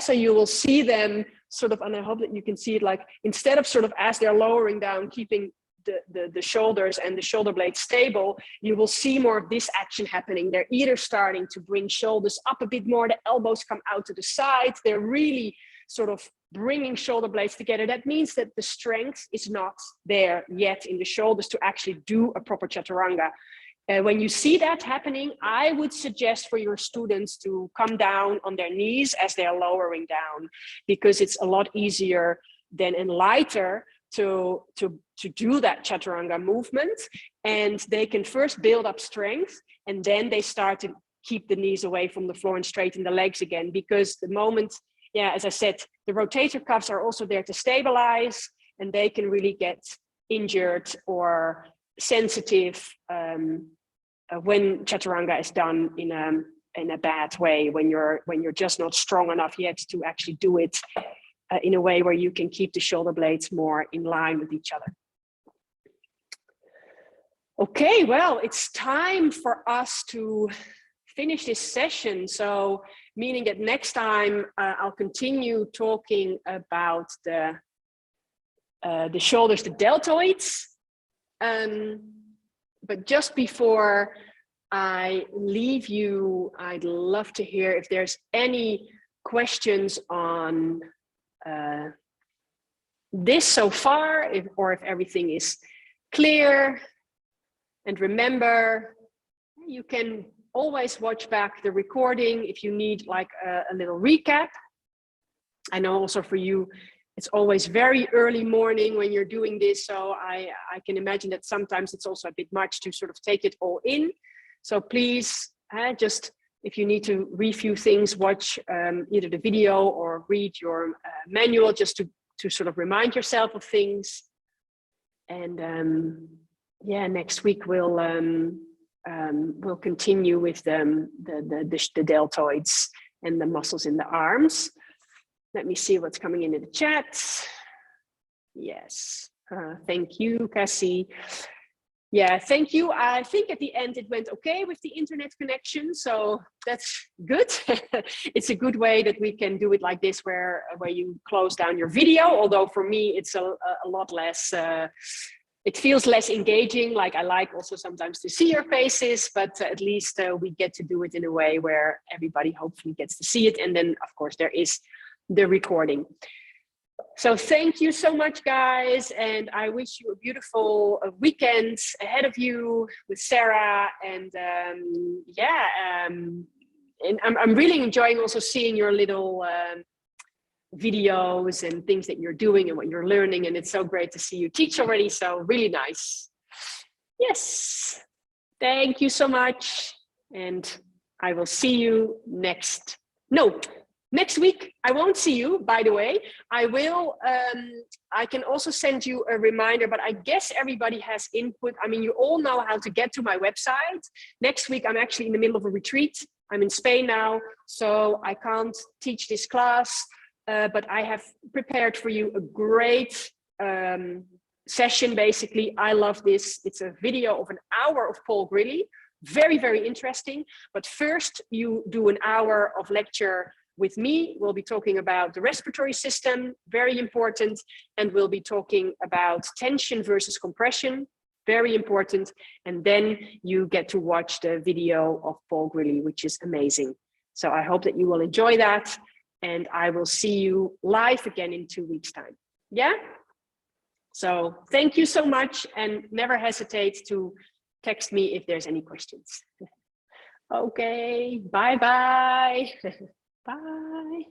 So you will see them sort of, and I hope that you can see it, like instead of sort of as they're lowering down, keeping the shoulders and the shoulder blades stable, you will see more of this action happening. They're either starting to bring shoulders up a bit more, the elbows come out to the side, they're really sort of bringing shoulder blades together. That means that the strength is not there yet in the shoulders to actually do a proper chaturanga. When you see that happening, I would suggest for your students to come down on their knees as they're lowering down, because it's a lot easier then and lighter to do that chaturanga movement. And they can first build up strength, and then they start to keep the knees away from the floor and straighten the legs again. Because the moment, as I said, the rotator cuffs are also there to stabilize, and they can really get injured or sensitive when chaturanga is done in a bad way, when you're just not strong enough yet to actually do it in a way where you can keep the shoulder blades more in line with each other. Okay, well, it's time for us to finish this session. So meaning that next time I'll continue talking about the shoulders, the deltoids. But just before I leave you, I'd love to hear if there's any questions on this so far, or if everything is clear. And remember, you can always watch back the recording if you need like a little recap. I know also for you, it's always very early morning when you're doing this. So I can imagine that sometimes it's also a bit much to sort of take it all in. So please, just if you need to review things, watch either the video or read your manual, just to sort of remind yourself of things. And next week we'll continue with the deltoids and the muscles in the arms. Let me see what's coming into the chat. Yes, thank you, Cassie. Yeah, thank you. I think at the end it went okay with the internet connection, so that's good. It's a good way that we can do it like this, where you close down your video. Although for me, it's a lot less. It feels less engaging. Like I like also sometimes to see your faces, but at least we get to do it in a way where everybody hopefully gets to see it. And then, of course, there is the recording. So thank you so much, guys, and I wish you a beautiful weekend ahead of you with Sarah. And and I'm really enjoying also seeing your little videos and things that you're doing and what you're learning, and it's so great to see you teach already. So really nice. Yes, thank you so much, and I will see you next week. I won't see you, by the way. I will, I can also send you a reminder, but I guess everybody has input. I mean, you all know how to get to my website. Next week, I'm actually in the middle of a retreat. I'm in Spain now, so I can't teach this class, but I have prepared for you a great session, basically. I love this. It's a video of an hour of Paul Grilly. Very, very interesting. But first, you do an hour of lecture with me. We'll be talking about the respiratory system, very important, and we'll be talking about tension versus compression, very important. And then you get to watch the video of Paul Grilly, which is amazing. So I hope that you will enjoy that, and I will see you live again in 2 weeks' time. Yeah? So thank you so much, and never hesitate to text me if there's any questions. Okay, bye-bye. Bye.